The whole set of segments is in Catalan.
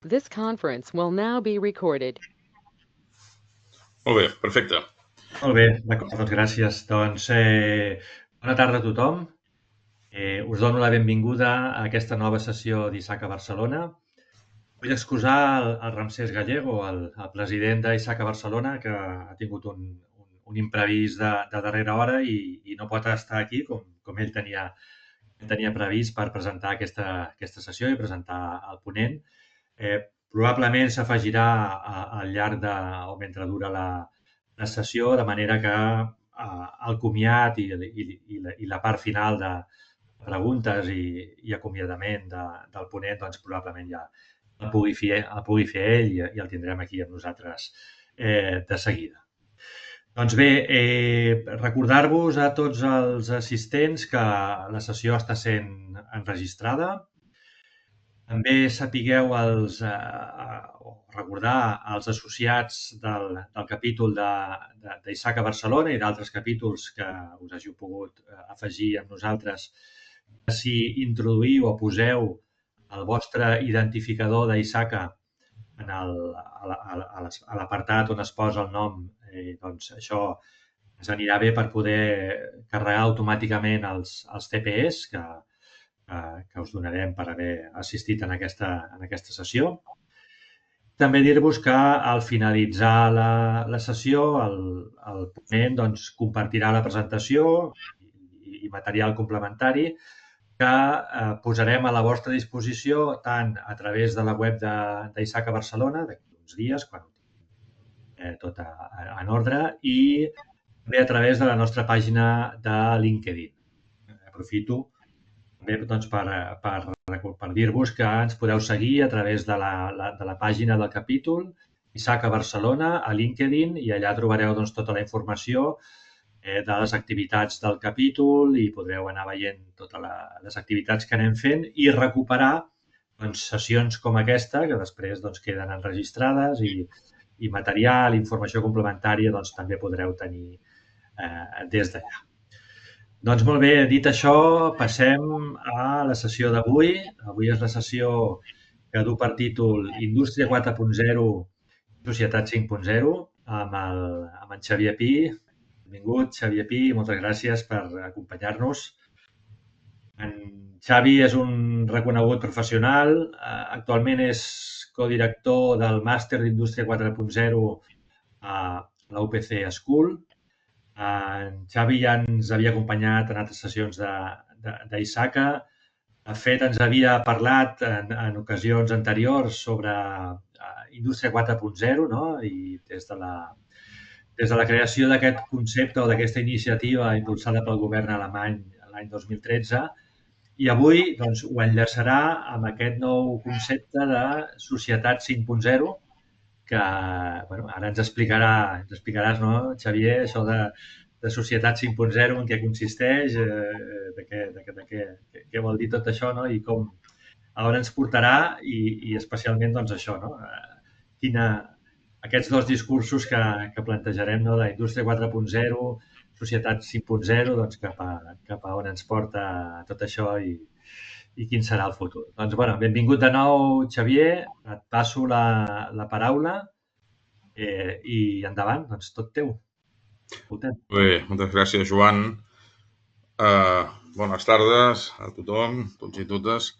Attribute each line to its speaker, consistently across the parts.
Speaker 1: This conference will now be recorded.
Speaker 2: Molt bé, perfecte.
Speaker 3: Molt bé, d'acord, doncs gràcies. Doncs bona tarda a tothom. Us dono la benvinguda a aquesta nova sessió d'Isaac a Barcelona. Vull excusar el Ramsés Gallego, el president d'Isaac a Barcelona, que ha tingut un imprevist de darrera hora i no pot estar aquí com ell tenia previst per presentar aquesta sessió i presentar el ponent. Probablement s'afegirà al llarg o mentre dura la sessió, de manera que el comiat i la part final de preguntes i acomiadament del ponent, doncs probablement ja el pugui fer ell i el tindrem aquí amb nosaltres de seguida. Doncs bé, recordar-vos a tots els assistents que la sessió està sent enregistrada. També sapigueu recordar als associats del capítol d'Isaac a Barcelona i d'altres capítols que us hàgiu pogut afegir amb nosaltres, que si introduïu o poseu el vostre identificador d'Isaaca a l'apartat on es posa el nom, doncs això ens anirà bé per poder carregar automàticament els TPS que us donarem per haver assistit en aquesta sessió. També dir-vos que al finalitzar la sessió el ponent doncs, compartirà la presentació i material complementari que posarem a la vostra disposició tant a través de la web d'Isaac a Barcelona, d'aquí uns dies, quan tot en ordre, i també a través de la nostra pàgina de LinkedIn. Aprofito també doncs, per dir-vos que ens podeu seguir a través de la pàgina del capítol Isaac a Barcelona, a LinkedIn, i allà trobareu doncs, tota la informació de les activitats del capítol i podreu anar veient totes les activitats que anem fent i recuperar doncs, sessions com aquesta, que després doncs, queden enregistrades i material, informació complementària, doncs, també podreu tenir des d'allà. Doncs molt bé, dit això, passem a la sessió d'avui. Avui és la sessió que du per títol Indústria 4.0, Societat 5.0, amb en Xavier Pi. Benvingut, Xavier Pi, moltes gràcies per acompanyar-nos. En Xavi és un reconegut professional, actualment és codirector del màster d'Indústria 4.0 a la UPC School. En Xavi ja ens havia acompanyat en altres sessions d'Isaaca. De fet, ens havia parlat en ocasions anteriors sobre Indústria 4.0, no? I des de la creació d'aquest concepte o d'aquesta iniciativa impulsada pel govern alemany l'any 2013, i avui doncs, ho enllaçarà amb aquest nou concepte de Societat 5.0, que bueno, ara ens explicaràs, no, Xavier, això de Societat 5.0, en què consisteix, què vol dir tot això, no? I com a on ens portarà i especialment doncs, això, no? Aquests dos discursos que plantejarem, no? De Indústria 4.0, Societat 5.0, doncs cap a on ens porta tot això i quin serà el futur. Doncs, bueno, benvingut de nou, Xavier. Et passo la paraula i endavant, doncs tot teu.
Speaker 2: Bé, moltes gràcies, Joan. Bones tardes a tothom, tots i totes.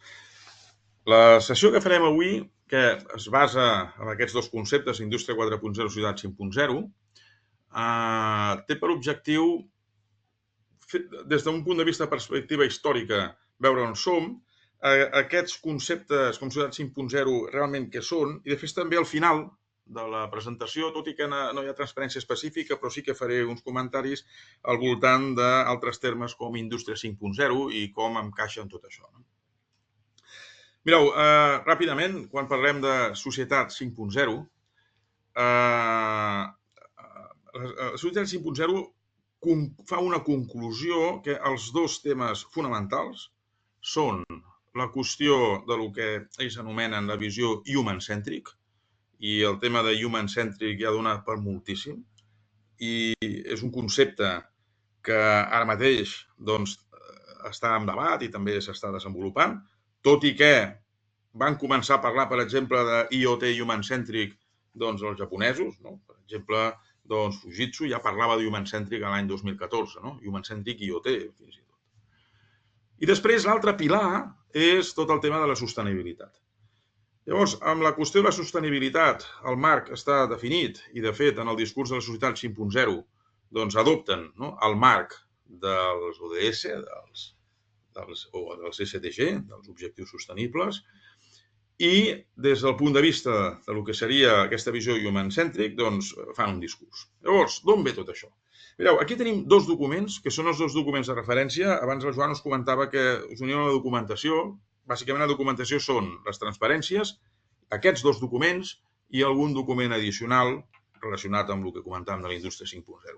Speaker 2: La sessió que farem avui, que es basa en aquests dos conceptes, Indústria 4.0 i Societat 5.0, té per objectiu, des d'un punt de vista de perspectiva històrica, veure on som, aquests conceptes com Societat 5.0 realment què són, i després també al final de la presentació, tot i que no hi ha transparència específica, però sí que faré uns comentaris al voltant d'altres termes com Indústria 5.0 i com encaixa en tot això. Mireu, ràpidament, quan parlem de Societat 5.0, la Societat 5.0 fa una conclusió que els dos temes fonamentals són la qüestió de lo que ells anomenen la visió human-centric, i el tema de human-centric ja ha donat per moltíssim, i és un concepte que ara mateix doncs, està en debat i també s'està desenvolupant, tot i que van començar a parlar, per exemple, de IoT Human-Centric, doncs els japonesos, no? Per exemple, doncs Fujitsu ja parlava de Human-Centric l'any 2014, no? Human-Centric IoT, fins i tot. I després l'altre pilar és tot el tema de la sostenibilitat. Llavors, amb la qüestió de la sostenibilitat, el marc està definit i, de fet, en el discurs de la societat 5.0, doncs adopten el marc dels ODS, dels SDG, dels objectius sostenibles, i des del punt de vista del que seria aquesta visió human-centric, doncs fan un discurs. Llavors, d'on ve tot això? Mireu, aquí tenim dos documents, que són els dos documents de referència. Abans el Joan us comentava que us uníeu a la documentació. Bàsicament la documentació són les transparències, aquests dos documents i algun document addicional relacionat amb el que comentàvem de la indústria 5.0.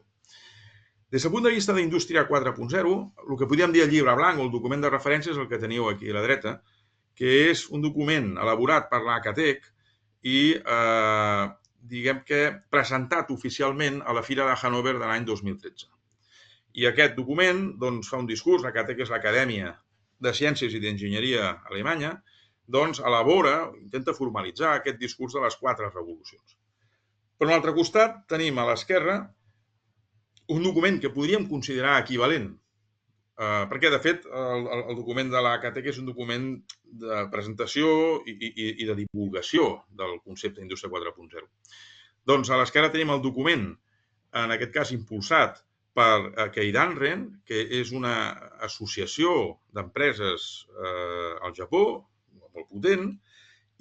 Speaker 2: Des del punt de vista d'indústria 4.0, el que podríem dir el llibre blanc o el document de referència és el que teniu aquí a la dreta, que és un document elaborat per l'ACATEC i, diguem que, presentat oficialment a la Fira de Hannover de l'any 2013. I aquest document doncs, fa un discurs, l'ACATEC és l'Acadèmia de Ciències i d'Enginyeria Alemanya, doncs elabora, intenta formalitzar aquest discurs de les 4 revolucions. Per un altre costat, tenim a l'esquerra un document que podríem considerar equivalent, perquè, de fet, el document de l'ACATEC és un document de presentació i de divulgació del concepte d'indústria 4.0. Doncs a l'esquerra tenim el document, en aquest cas impulsat per Keidanren, que és una associació d'empreses al Japó, molt potent,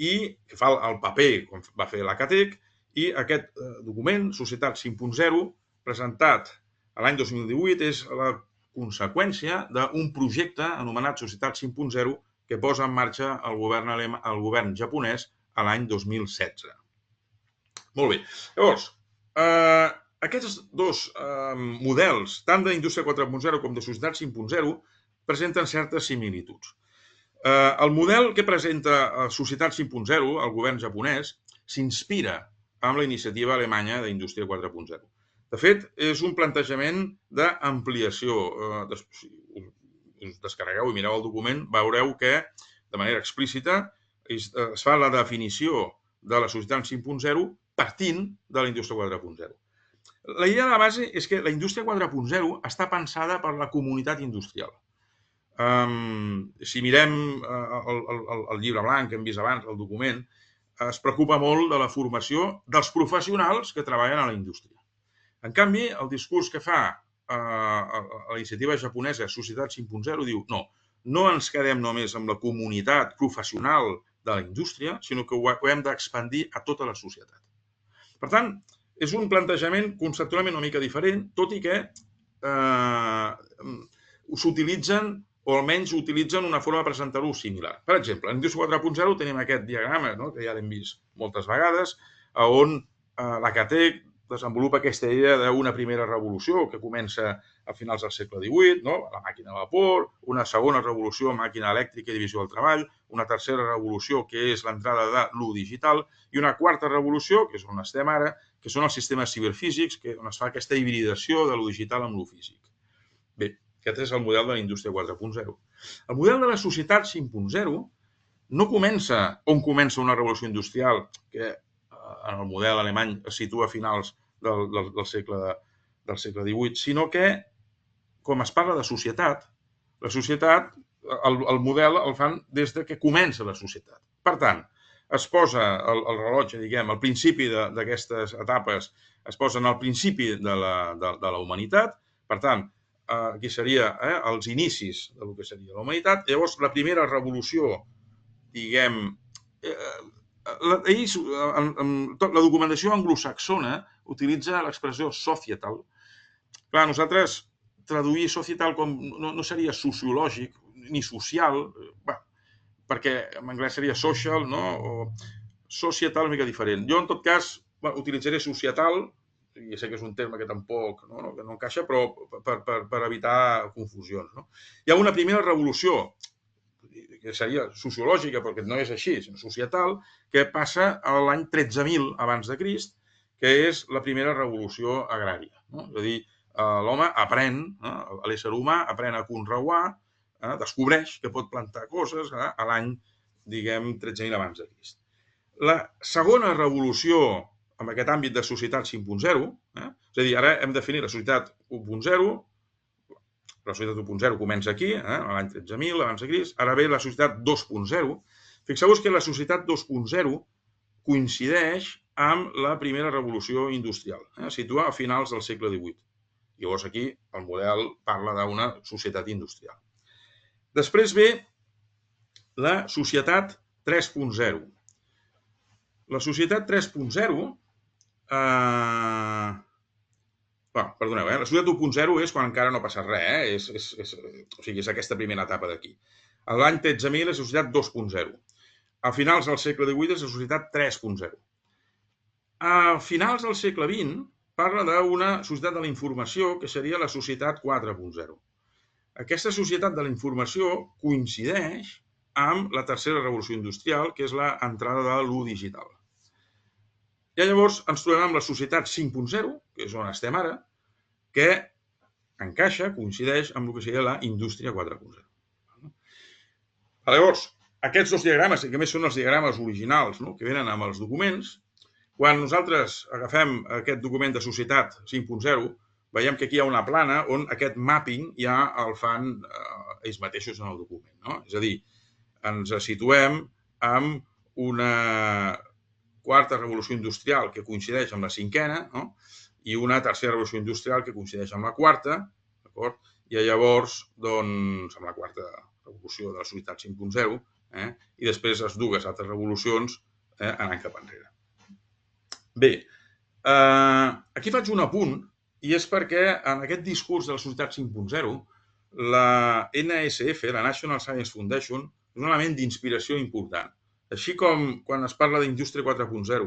Speaker 2: i que fa el paper, com va fer l'ACATEC, i aquest document, Societat 5.0, presentat l'any 2018, és la conseqüència d'un projecte anomenat Societat 5.0 que posa en marxa el govern japonès a l'any 2016. Molt bé. Llavors, aquests dos models, tant d'indústria 4.0 com de Societat 5.0, presenten certes similituds. El model que presenta Societat 5.0, el govern japonès, s'inspira amb la iniciativa alemanya d'indústria 4.0. De fet, és un plantejament d'ampliació. Si us descarregueu i mireu el document, veureu que, de manera explícita, es fa la definició de la Societat 5.0 partint de la indústria 4.0. La idea de base és que la indústria 4.0 està pensada per la comunitat industrial. Si mirem el llibre blanc que hem vist abans, el document, es preocupa molt de la formació dels professionals que treballen a la indústria. En canvi, el discurs que fa a la iniciativa japonesa Societat 5.0 diu no ens quedem només amb la comunitat professional de la indústria, sinó que ho hem d'expandir a tota la societat. Per tant, és un plantejament conceptualment una mica diferent, tot i que s'utilitzen, o almenys utilitzen una forma de presentar-ho similar. Per exemple, en indústria 4.0 tenim aquest diagrama, que ja l'hem vist moltes vegades, on l'ACATEC desenvolupa aquesta idea d'una primera revolució que comença a finals del segle XVIII, la màquina de vapor, una segona revolució, màquina elèctrica i divisió del treball, una tercera revolució, que és l'entrada de lo digital, i una quarta revolució, que és on estem ara, que són els sistemes ciberfísics, on es fa aquesta hibridació de lo digital amb lo físic. Bé, aquest és el model de la indústria 4.0. El model de la societat 5.0 no comença on comença una revolució industrial, que en el model alemany es situa a finals del segle XVIII, sinó que, com es parla de societat, la societat, el model el fan des que comença la societat. Per tant, es posa el rellotge, diguem, al principi d'aquestes etapes, es posen al principi de la humanitat, per tant, aquí seria els inicis del que seria la humanitat. Llavors, la primera revolució, diguem, la documentació anglosaxona utilitza l'expressió societal. Clar, nosaltres traduir societal com no seria sociològic ni social, perquè en anglès seria social, o societal una mica diferent. Jo, en tot cas, utilitzaré societal, i sé que és un terme que tampoc no encaixa, però per evitar confusions. Hi ha una primera revolució, que seria sociològica, perquè no és així, sinó societal, que passa a l'any 13.000 abans de Crist, que és la primera revolució agrària. És a dir, l'home aprèn, l'ésser humà aprèn a conrear, descobreix que pot plantar coses a l'any diguem, 13.000 abans de Crist. La segona revolució en aquest àmbit de societat 5.0, és a dir, ara hem definit la societat 1.0, la societat 1.0 comença aquí, l'any 13.000 abans de Crist, ara ve la societat 2.0. Fixeu-vos que la societat 2.0 coincideix amb la primera revolució industrial, situa a finals del segle XVIII. Llavors aquí el model parla d'una societat industrial. Després ve la societat 3.0. La societat 3.0, perdoneu, la societat 1.0 és quan encara no passa res, és aquesta primera etapa d'aquí. L'any 13.000 és la societat 2.0. A finals del segle XVIII és la societat 3.0. A finals del segle XX parla d'una societat de la informació que seria la societat 4.0. Aquesta societat de la informació coincideix amb la tercera revolució industrial, que és l'entrada de l'U digital. I llavors ens trobem amb la societat 5.0, que és on estem ara, que encaixa, coincideix amb el que seria la indústria 4.0. Llavors, aquests dos diagrames, que més són els diagrames originals que venen amb els documents, quan nosaltres agafem aquest document de societat 5.0, veiem que aquí hi ha una plana on aquest mapping ja el fan ells mateixos en el document. És a dir, ens situem amb una quarta revolució industrial que coincideix amb la cinquena i una tercera revolució industrial que coincideix amb la quarta, i llavors, doncs, amb la quarta revolució de la societat 5.0, i després les dues altres revolucions anant cap enrere. Bé, aquí faig un apunt, i és perquè en aquest discurs de la societat 5.0, la NSF, la National Science Foundation, és un element d'inspiració important. Així com quan es parla d'indústria 4.0,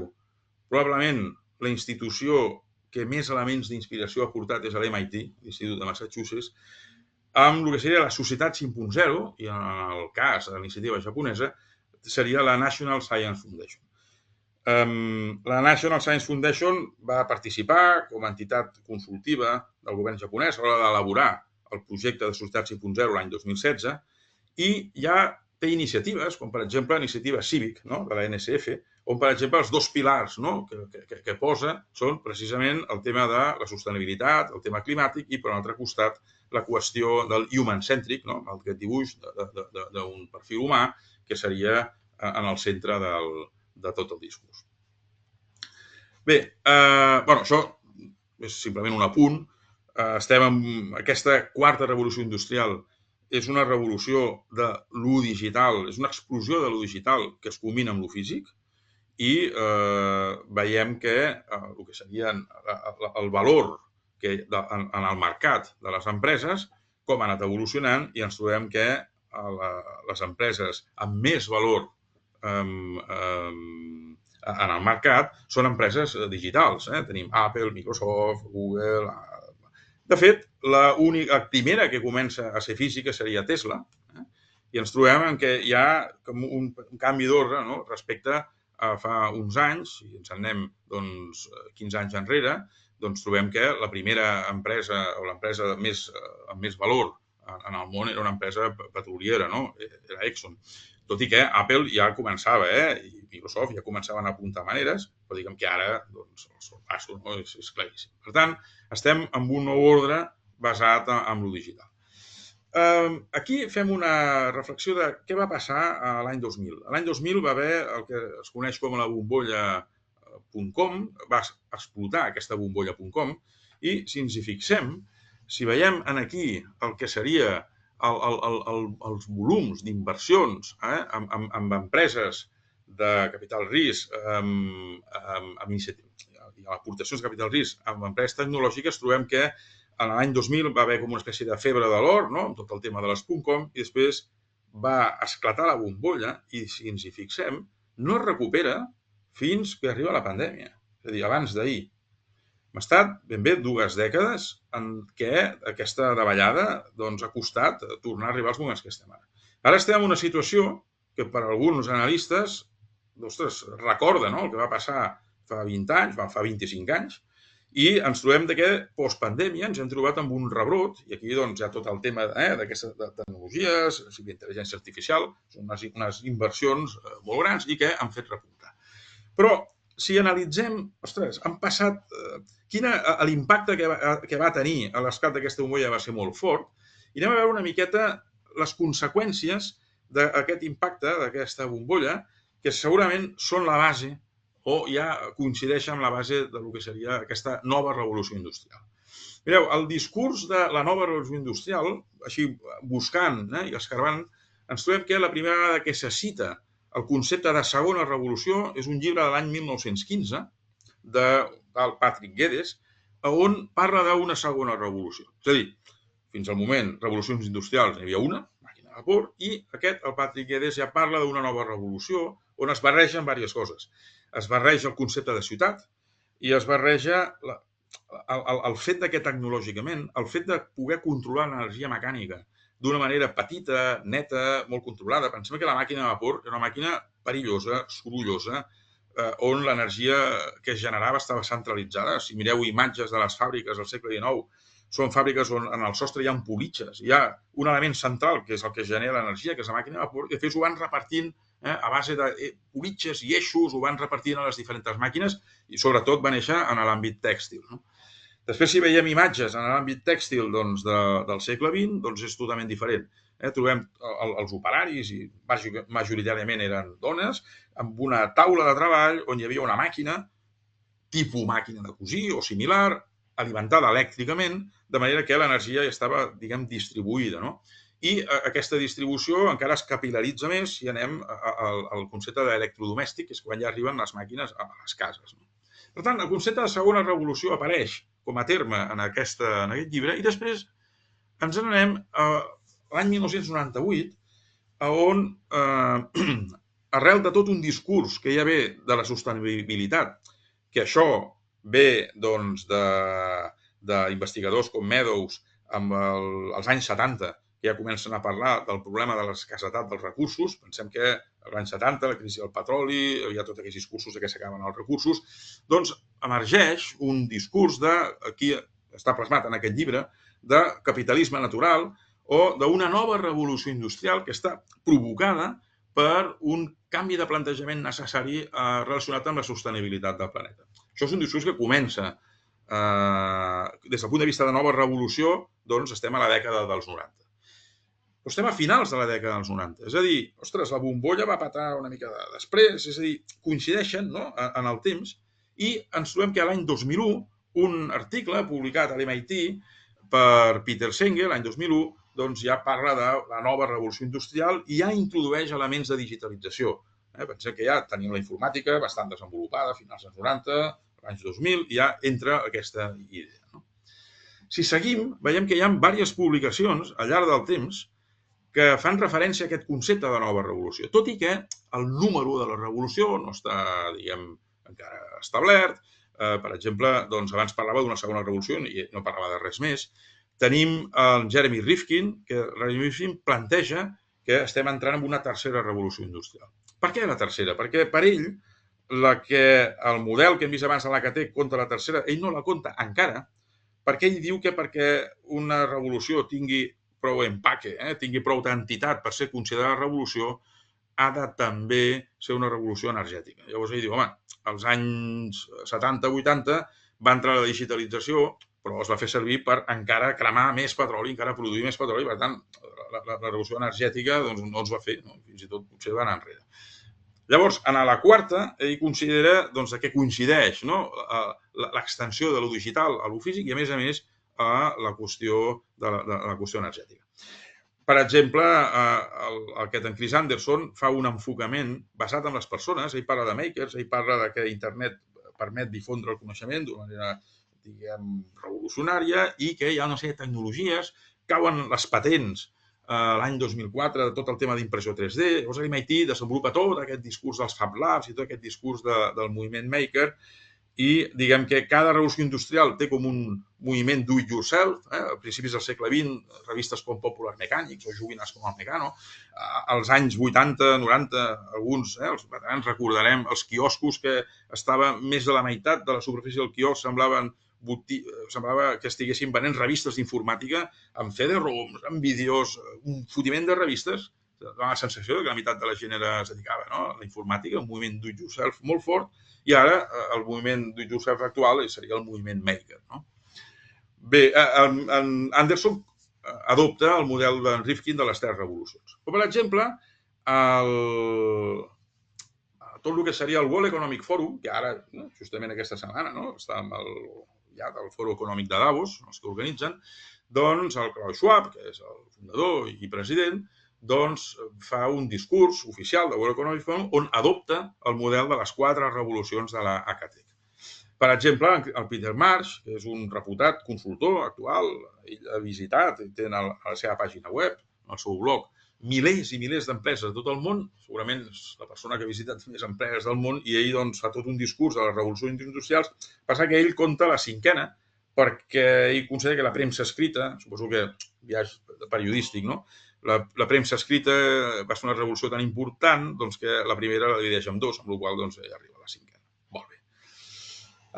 Speaker 2: probablement la institució que més elements d'inspiració ha portat és l'MIT, l'Institut de Massachusetts, amb el que seria la societat 5.0, i en el cas de l'iniciativa japonesa, seria la National Science Foundation. La National Science Foundation va participar com a entitat consultiva del govern japonès a l'hora d'elaborar el projecte de societat 5.0 l'any 2016 i ja té iniciatives, com per exemple l'iniciativa Civic de la NSF, on per exemple els dos pilars que posa són precisament el tema de la sostenibilitat, el tema climàtic i per un altre costat la qüestió del human-centric, aquest dibuix d'un perfil humà que seria en el centre de tot el discurs. Bé, això és simplement un apunt. Estem en aquesta quarta revolució industrial. És una revolució de l'U digital, és una explosió de l'U digital que es combina amb l'U físic i veiem que el que seria el valor en el mercat de les empreses, com ha anat evolucionant, i ens trobem que les empreses amb més valor en el mercat són empreses digitals. Tenim Apple, Microsoft, Google. De fet, la primera que comença a ser física seria Tesla, i ens trobem que hi ha un canvi d'ordre respecte a fa uns anys, si ens en anem 15 anys enrere, doncs trobem que la primera empresa o l'empresa amb més valor en el món era una empresa petroliera, era Exxon. Tot i que Apple ja començava, i Microsoft ja començaven a apuntar maneres, però diguem que ara el sorpasso és claríssim. Per tant, estem en un nou ordre basat en lo digital. Aquí fem una reflexió de què va passar l'any 2000. L'any 2000 va haver el que es coneix com la bombolla.com, va explotar aquesta bombolla.com, i si ens hi fixem, si veiem aquí el que seria els volums d'inversions amb empreses de capital risc, amb aportacions de capital risc, amb empreses tecnològiques, trobem que en l'any 2000 va haver com una espècie de febre de l'or, amb tot el tema de les .com, i després va esclatar la bombolla i, si ens hi fixem, no es recupera fins que arriba la pandèmia, és a dir, abans d'ahir. Hem estat ben bé 2 dècades en què aquesta davallada ha costat tornar a arribar als moments que estem ara. Ara estem en una situació que per alguns analistes recorden el que va passar fa 20 anys, fa 25 anys, I ens trobem que postpandèmia ens hem trobat amb un rebrot, i aquí doncs, hi ha tot el tema d'aquestes tecnologies, intel·ligència artificial, són unes inversions molt grans i que han fet repuntar. Però si analitzem, ostres, han passat... L'impacte que va tenir a l'esclat d'aquesta bombolla va ser molt fort, i anem a veure una miqueta les conseqüències d'aquest impacte, d'aquesta bombolla, que segurament són la base o ja coincideix amb la base del que seria aquesta nova revolució industrial. Mireu, el discurs de la nova revolució industrial, així buscant i escarbant, ens trobem que la primera vegada que se cita el concepte de segona revolució és un llibre de l'any 1915 del Patrick Geddes, on parla d'una segona revolució. És a dir, fins al moment, revolucions industrials n'hi havia una, màquina de vapor, i el Patrick Geddes ja parla d'una nova revolució on es barregen diverses coses. Es barreja el concepte de ciutat i es barreja el fet que tecnològicament, el fet de poder controlar l'energia mecànica d'una manera petita, neta, molt controlada. Pensem que la màquina de vapor era una màquina perillosa, sorollosa, on l'energia que es generava estava centralitzada. Si mireu imatges de les fàbriques del segle XIX, són fàbriques on en el sostre hi ha politxes. Hi ha un element central, que és el que genera l'energia, que és la màquina de vapor, i després ho van repartint a base de politxes i eixos, ho van repartint a les diferents màquines i sobretot va néixer en l'àmbit tèxtil. Després, si veiem imatges en l'àmbit tèxtil del segle XX, doncs és totalment diferent. Trobem els operaris, i majoritàriament eren dones, amb una taula de treball on hi havia una màquina, tipus màquina de cosir o similar, alimentada elèctricament, de manera que l'energia ja estava, diguem, distribuïda, no? I aquesta distribució encara es capilaritza més si anem al concepte d'electrodomèstic, que és quan ja arriben les màquines a les cases. Per tant, el concepte de segona revolució apareix com a terme en aquest llibre i després ens n'anem a l'any 1998, on, arrel de tot un discurs que ja ve de la sostenibilitat, que això ve d'investigadors com Meadows amb els anys 70, que ja comencen a parlar del problema de l'escassetat dels recursos. Pensem que a l'any 70, la crisi del petroli, hi ha tots aquests discursos que s'acaben els recursos, doncs emergeix un discurs aquí està plasmat en aquest llibre, de capitalisme natural o d'una nova revolució industrial que està provocada per un canvi de plantejament necessari relacionat amb la sostenibilitat del planeta. Això és un discurs que comença des del punt de vista de nova revolució, doncs estem a la dècada dels 90. Però estem a finals de la dècada dels 90. És a dir, ostres, la bombolla va patar una mica després, és a dir, coincideixen en el temps i ens trobem que l'any 2001 un article publicat a l'MIT per Peter Senge, l'any 2001, doncs ja parla de la nova revolució industrial i ja introdueix elements de digitalització. Pensem que ja tenim la informàtica bastant desenvolupada a finals dels 90, l'any 2000, i ja entra aquesta idea. Si seguim, veiem que hi ha diverses publicacions al llarg del temps que fan referència a aquest concepte de nova revolució, tot i que el número de la revolució no està, diguem, encara establert. Per exemple, doncs abans parlava d'una segona revolució i no parlava de res més. Tenim el Jeremy Rifkin, que planteja que estem entrant en una tercera revolució industrial. Per què la tercera? Perquè per ell, el model que hem vist abans de l'AKT compta la tercera, ell no la compta encara, perquè ell diu que perquè una revolució tingui prou empaque, tingui prou entitat per ser considerada revolució, ha de també ser una revolució energètica. Llavors ell diu, home, als anys 70-80 va entrar la digitalització, però es va fer servir per encara cremar més petroli, encara produir més petroli, per tant, la revolució energètica no ens va fer, fins i tot potser va anar enrere. Llavors, en la quarta, ell considera que coincideix l'extensió de lo digital a lo físic i, a més, a la qüestió energètica. Per exemple, aquest en Chris Anderson fa un enfocament basat en les persones, ell parla de makers, ell parla que internet permet difondre el coneixement d'una manera, diguem, revolucionària i que hi ha una sèrie de tecnologies, cauen les patents l'any 2004 de tot el tema d'impressió 3D, llavors l'MIT desenvolupa tot aquest discurs dels Fab Labs i tot aquest discurs del moviment maker i diguem que cada revolució industrial té com un moviment do it yourself, a principis del segle XX, revistes com Popular Mechanics o joguines com el Mecano, als anys 80, 90, alguns, els veterans recordarem els quioscos que estava més de la meitat de la superfície del quiosc semblaven semblava que estiguessin venent revistes d'informàtica amb CD-ROMs, amb vídeos, un fotiment de revistes. La sensació que la meitat de la gent es dedicava a la informàtica, un moviment do-it-yourself molt fort, i ara el moviment do-it-yourself actual seria el moviment maker. Bé, Anderson adopta el model d'en Rifkin de les 3 revolucions. Per exemple, tot el que seria el World Economic Forum, que ara, justament aquesta setmana, està amb el Foro Econòmic de Davos, els que organitzen, doncs el Klaus Schwab, que és el fundador i president, doncs fa un discurs oficial de World Economic Forum on adopta el model de les 4 revolucions de la ACATEC. Per exemple, el Peter Marsh, que és un reputat consultor actual, ell ha visitat, té a la seva pàgina web, al seu blog, milers i milers d'empreses de tot el món, segurament és la persona que ha visitat més empreses del món, i ell doncs, fa tot un discurs de les revolucions industrials. Passa que ell conta la 5a, perquè ell considera que la premsa escrita, suposo que viatge periodístic, la premsa escrita va ser una revolució tan important que la primera la divideix en 2, amb la qual cosa ja arriba a la 5a. Molt bé.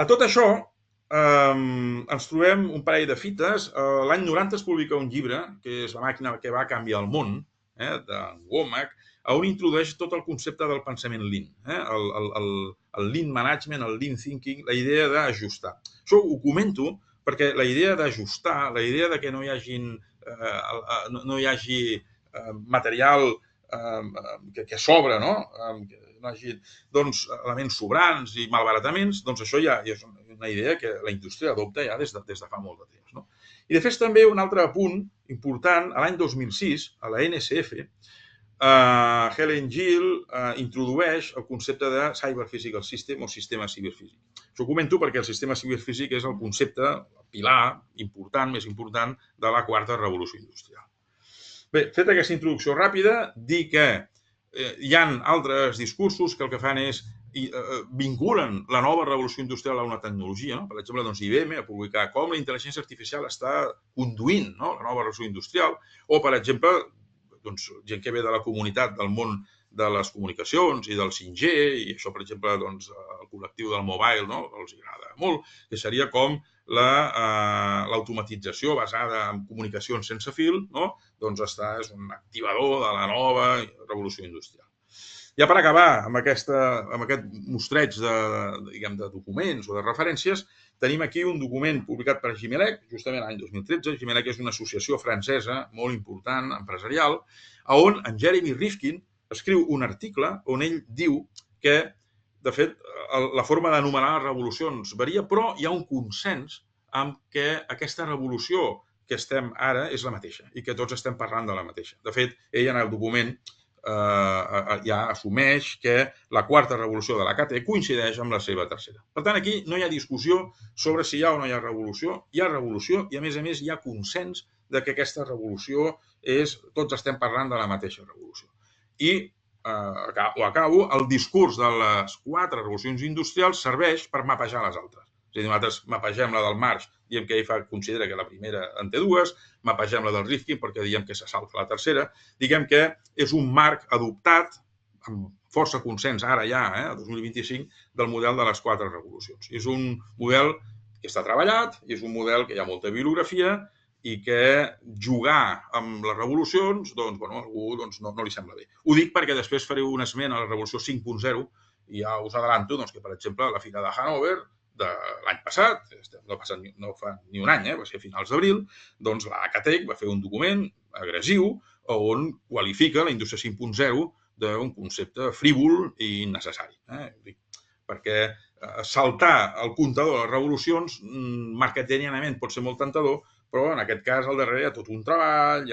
Speaker 2: A tot això, ens trobem un parell de fites. L'any 90 es publica un llibre, que és La màquina que va canviar el món, d'en Womack, on introdueix tot el concepte del pensament lean, el lean management, el lean thinking, la idea d'ajustar. Això ho comento perquè la idea d'ajustar, la idea de que no hi hagi material que sobra, que no hi hagi elements sobrants i malbarataments, doncs això ja és una idea que la indústria adopta ja des de fa molt de temps. I de fet també un altre punt important, l'any 2006, a la NSF, Helen Gill introdueix el concepte de Cyber Physical System o sistema ciberfísic. Això ho comento perquè el sistema ciberfísic és el concepte, el pilar important, més important, de la 4a revolució industrial. Bé, feta aquesta introducció ràpida, dir que hi ha altres discursos que el que fan és vinculen la nova revolució industrial a una tecnologia. Per exemple, IBM ha publicat com la intel·ligència artificial està conduint la nova revolució industrial, o, per exemple, gent que ve de la comunitat del món de les comunicacions i del 5G, i això, per exemple, el col·lectiu del mobile els agrada molt, que seria com l'automatització basada en comunicacions sense fil, és un activador de la nova revolució industrial. Ja per acabar amb aquest mostreig de documents o de referències, tenim aquí un document publicat per Gimelec, justament l'any 2013. Gimelec és una associació francesa molt important, empresarial, on en Jeremy Rifkin escriu un article on ell diu que, de fet, la forma d'anomenar les revolucions varia, però hi ha un consens en què aquesta revolució que estem ara és la mateixa i que tots estem parlant de la mateixa. De fet, ell en el document ja assumeix que la 4a revolució de la CATE coincideix amb la seva 3a. Per tant, aquí no hi ha discussió sobre si hi ha o no hi ha revolució. Hi ha revolució i, a més, hi ha consens de que aquesta revolució tots estem parlant de la mateixa revolució. I, acabo, el discurs de les 4 revolucions industrials serveix per mapejar les altres. És a dir, nosaltres mapegem la del Marx, diem que ell considera que la primera en té 2, mapegem la del Rifkin perquè diem que se salta la 3a. Diguem que és un marc adoptat, amb força consens ara ja, el 2025, del model de les 4 revolucions. És un model que està treballat, i és un model que hi ha molta bibliografia i que jugar amb les revolucions, a algú no li sembla bé. Ho dic perquè després faré un esment a la revolució 5.0 i ja us adelanto que, per exemple, a la Fira de Hannover, de l'any passat, no fa ni un any, va ser a finals d'abril, la ACATEC va fer un document agressiu on qualifica la indústria 5.0 d'un concepte frívol i innecessari. Perquè saltar el comptador de les revolucions marketingianament pot ser molt tentador, però en aquest cas al darrere hi ha tot un treball,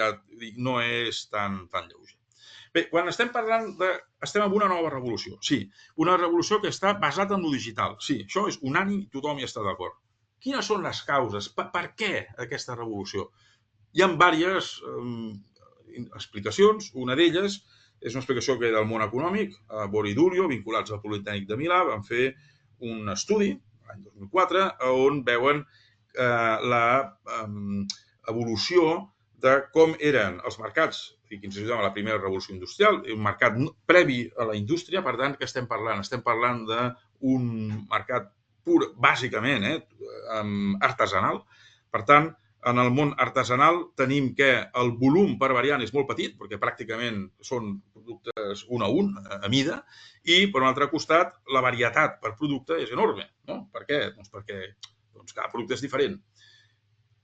Speaker 2: no és tan lleuger. Bé, quan estem parlant estem en una nova revolució. Sí, una revolució que està basada en lo digital. Sí, això és unànime, tothom hi està d'acord. Quines són les causes? Per què aquesta revolució? Hi ha diverses explicacions. Una d'elles és una explicació que ve del món econòmic. Bori i Dulio, vinculats al Politècnic de Milà, van fer un estudi, l'any 2004, on veuen l'evolució de com eren els mercats que ens ajudem a la primera revolució industrial, un mercat previ a la indústria. Per tant, què estem parlant? Estem parlant d'un mercat bàsicament artesanal. Per tant, en el món artesanal tenim que el volum per variant és molt petit, perquè pràcticament són productes un a un, a mida, i, per un altre costat, la varietat per producte és enorme. No? Per què? Doncs perquè cada producte és diferent.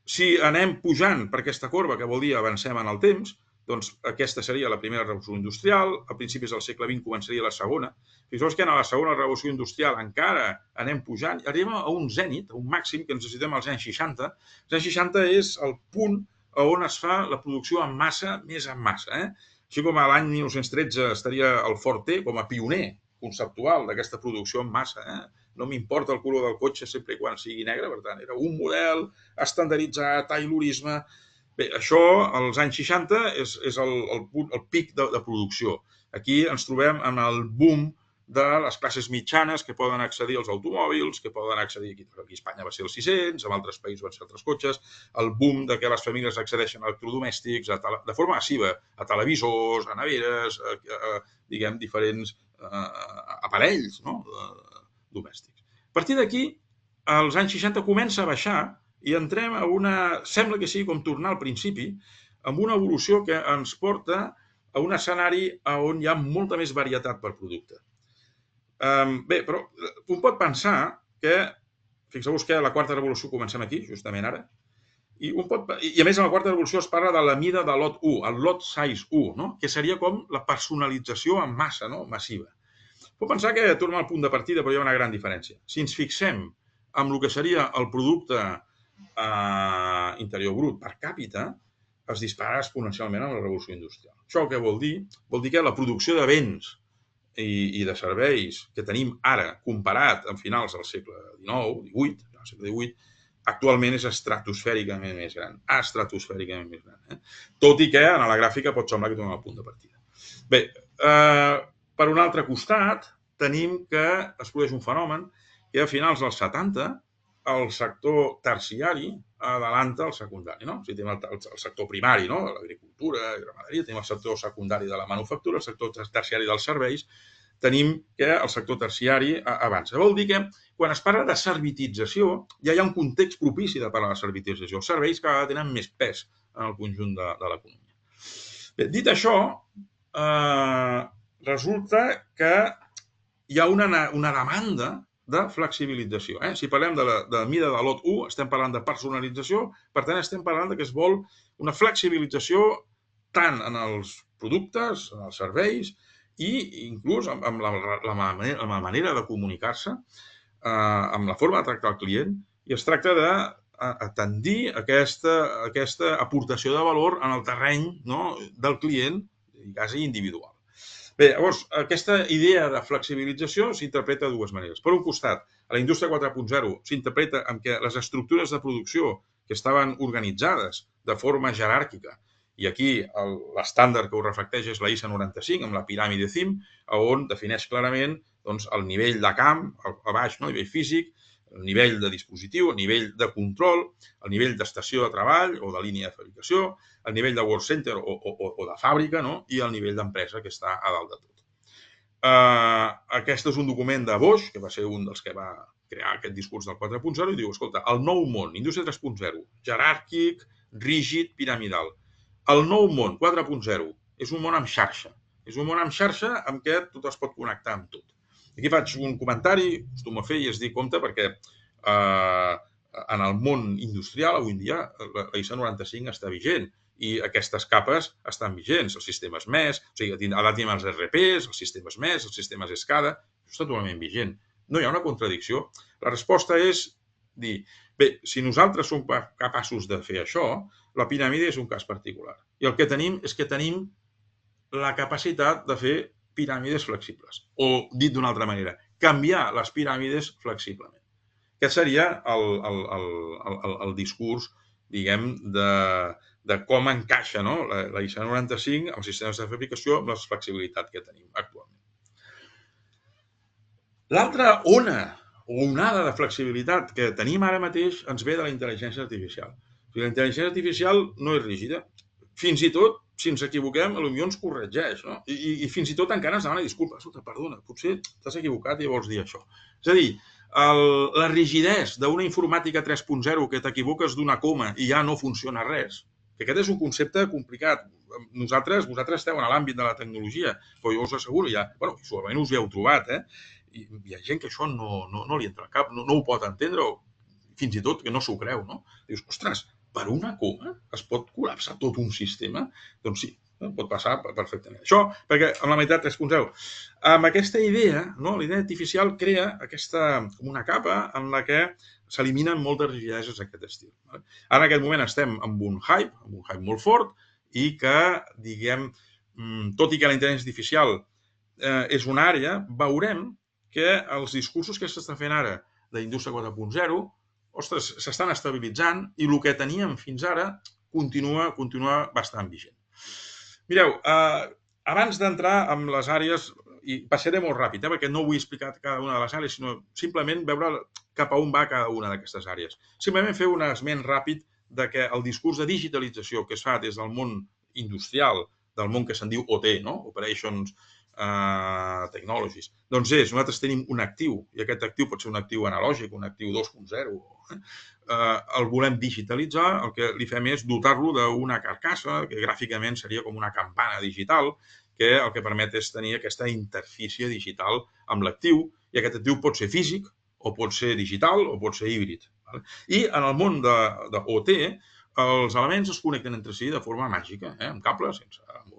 Speaker 2: Si anem pujant per aquesta corba, que vol dir avancem en el temps, doncs aquesta seria la primera revolució industrial, a principis del segle XX començaria la segona. Fixeu-vos que en la segona revolució industrial encara anem pujant, arribem a un zènit, a un màxim que ens necessitem als anys 60. Els anys 60 és el punt on es fa la producció en massa, més en massa. Així com a l'any 1913 estaria el Ford T com a pioner conceptual d'aquesta producció en massa. No m'importa el color del cotxe sempre i quan sigui negre, per tant, era un model estandarditzat, taylorisme. Bé, això, als anys 60, és el pic de producció. Aquí ens trobem en el boom de les classes mitjanes que poden accedir als automòbils, que poden accedir, aquí a Espanya va ser els 600, en altres països van ser altres cotxes, el boom de que les famílies accedeixen a electrodomèstics de forma massiva, a televisors, a neveres, diguem, diferents aparells domèstics. A partir d'aquí, als anys 60 comença a baixar i entrem a sembla que sigui com tornar al principi, amb una evolució que ens porta a un escenari on hi ha molta més varietat per producte. Bé, però un pot pensar que, fixeu-vos que a la quarta revolució comencem aquí, justament ara, i a més a la quarta revolució es parla de la mida de lot 1, el lot size 1, que seria com la personalització en massa, massiva. Pot pensar que tornem al punt de partida, però hi ha una gran diferència. Si ens fixem amb el que seria el producte interior brut per càpita, es dispara exponencialment amb la revolució industrial. Això què vol dir? Vol dir que la producció de béns i de serveis que tenim ara, comparat amb finals del segle XVIII, actualment és estratosfèricament més gran. Estratosfèricament més gran. Tot i que en la gràfica pot semblar que tornem al punt de partida. Bé, per un altre costat, tenim que es produeix un fenomen que a finals dels 70 el sector terciari adelanta el secundari. O sigui, tenim el sector primari, l'agricultura i la ramaderia, tenim el sector secundari de la manufactura, el sector terciari dels serveis, tenim que el sector terciari avança. Vol dir que quan es parla de servitització, ja hi ha un context propici de parlar de servitització. Els serveis cada vegada tenen més pes en el conjunt de l'economia. Bé, dit això, resulta que hi ha una demanda de flexibilització. Si parlem de la mida de lot 1, estem parlant de personalització, per tant, estem parlant que es vol una flexibilització tant en els productes, en els serveis, i inclús amb la manera de comunicar-se, amb la forma de tractar el client, i es tracta de tendir aquesta aportació de valor en el terreny del client, quasi individual. Bé, llavors, aquesta idea de flexibilització s'interpreta de dues maneres. Per un costat, a la indústria 4.0 s'interpreta amb que les estructures de producció que estaven organitzades de forma jeràrquica, i aquí l'estàndard que ho reflecteix és la ISA 95 amb la piràmide CIM, on defineix clarament el nivell de camp, a baix, el nivell físic, el nivell de dispositiu, el nivell de control, el nivell d'estació de treball o de línia de fabricació, el nivell de work center o de fàbrica i el nivell d'empresa que està a dalt de tot. Aquest és un document de Bosch, que va ser un dels que va crear aquest discurs del 4.0 i diu, escolta, el nou món, indústria 3.0, jeràrquic, rígid, piramidal. El nou món, 4.0, és un món amb xarxa. És un món amb xarxa amb què tot es pot connectar amb tot. Aquí faig un comentari, acostumo a fer, i és dir, compte, perquè en el món industrial, avui en dia, la ISA 95 està vigent i aquestes capes estan vigents, els sistemes MES, o sigui, ara tenim els RPs, els sistemes MES, els sistemes SCADA, això està totalment vigent. No hi ha una contradicció. La resposta és dir, bé, si nosaltres som capaços de fer això, la piràmide és un cas particular. I el que tenim és que tenim la capacitat de fer piràmides flexibles. O, dit d'una altra manera, canviar les piràmides flexiblement. Aquest seria el discurs, diguem, de com encaixa la ISA 95 amb els sistemes de fabricació amb la flexibilitat que tenim actualment. L'altra onada de flexibilitat que tenim ara mateix ens ve de la intel·ligència artificial. La intel·ligència artificial no és rígida. Fins i tot, si ens equivoquem, potser ens corregeix. I fins i tot encara ens demana disculpes. Perdona, potser t'has equivocat i vols dir això. És a dir, la rigidesa d'una informàtica 3.0 que t'equivoques d'una coma i ja no funciona res, que aquest és un concepte complicat. Vosaltres esteu en l'àmbit de la tecnologia, però jo us asseguro, segurament us hi heu trobat, i hi ha gent que això no li entra al cap, no ho pot entendre, fins i tot que no s'ho creu, no? Dius, ostres, per una coma es pot col·lapsar tot un sistema? Doncs sí, pot passar perfectament. Això, perquè amb la meitat 3.0, amb aquesta idea, la idea artificial crea com una capa en la que s'eliminen moltes rigideses d'aquest estil. Ara, en aquest moment, estem amb un hype molt fort, i que, diguem, tot i que la intel·ligència artificial és una àrea, veurem que els discursos que s'estan fent ara d'indústria 4.0, ostres, s'estan estabilitzant i el que teníem fins ara continua bastant vigent. Mireu, abans d'entrar en les àrees, i passaré molt ràpid, perquè no vull explicar cada una de les àrees, sinó simplement veure cap a on va cada una d'aquestes àrees. Simplement fer un esment ràpid de que el discurs de digitalització que es fa des del món industrial, del món que se'n diu OT, Operations Technologies, doncs nosaltres tenim un actiu, i aquest actiu pot ser un actiu analògic, un actiu 2.0, el volem digitalitzar, el que li fem és dotar-lo d'una carcassa, que gràficament seria com una campana digital, que el que permet és tenir aquesta interfície digital amb l'actiu, i aquest actiu pot ser físic, o pot ser digital, o pot ser híbrid. I en el món d'OT, els elements es connecten entre si de forma màgica, amb cables,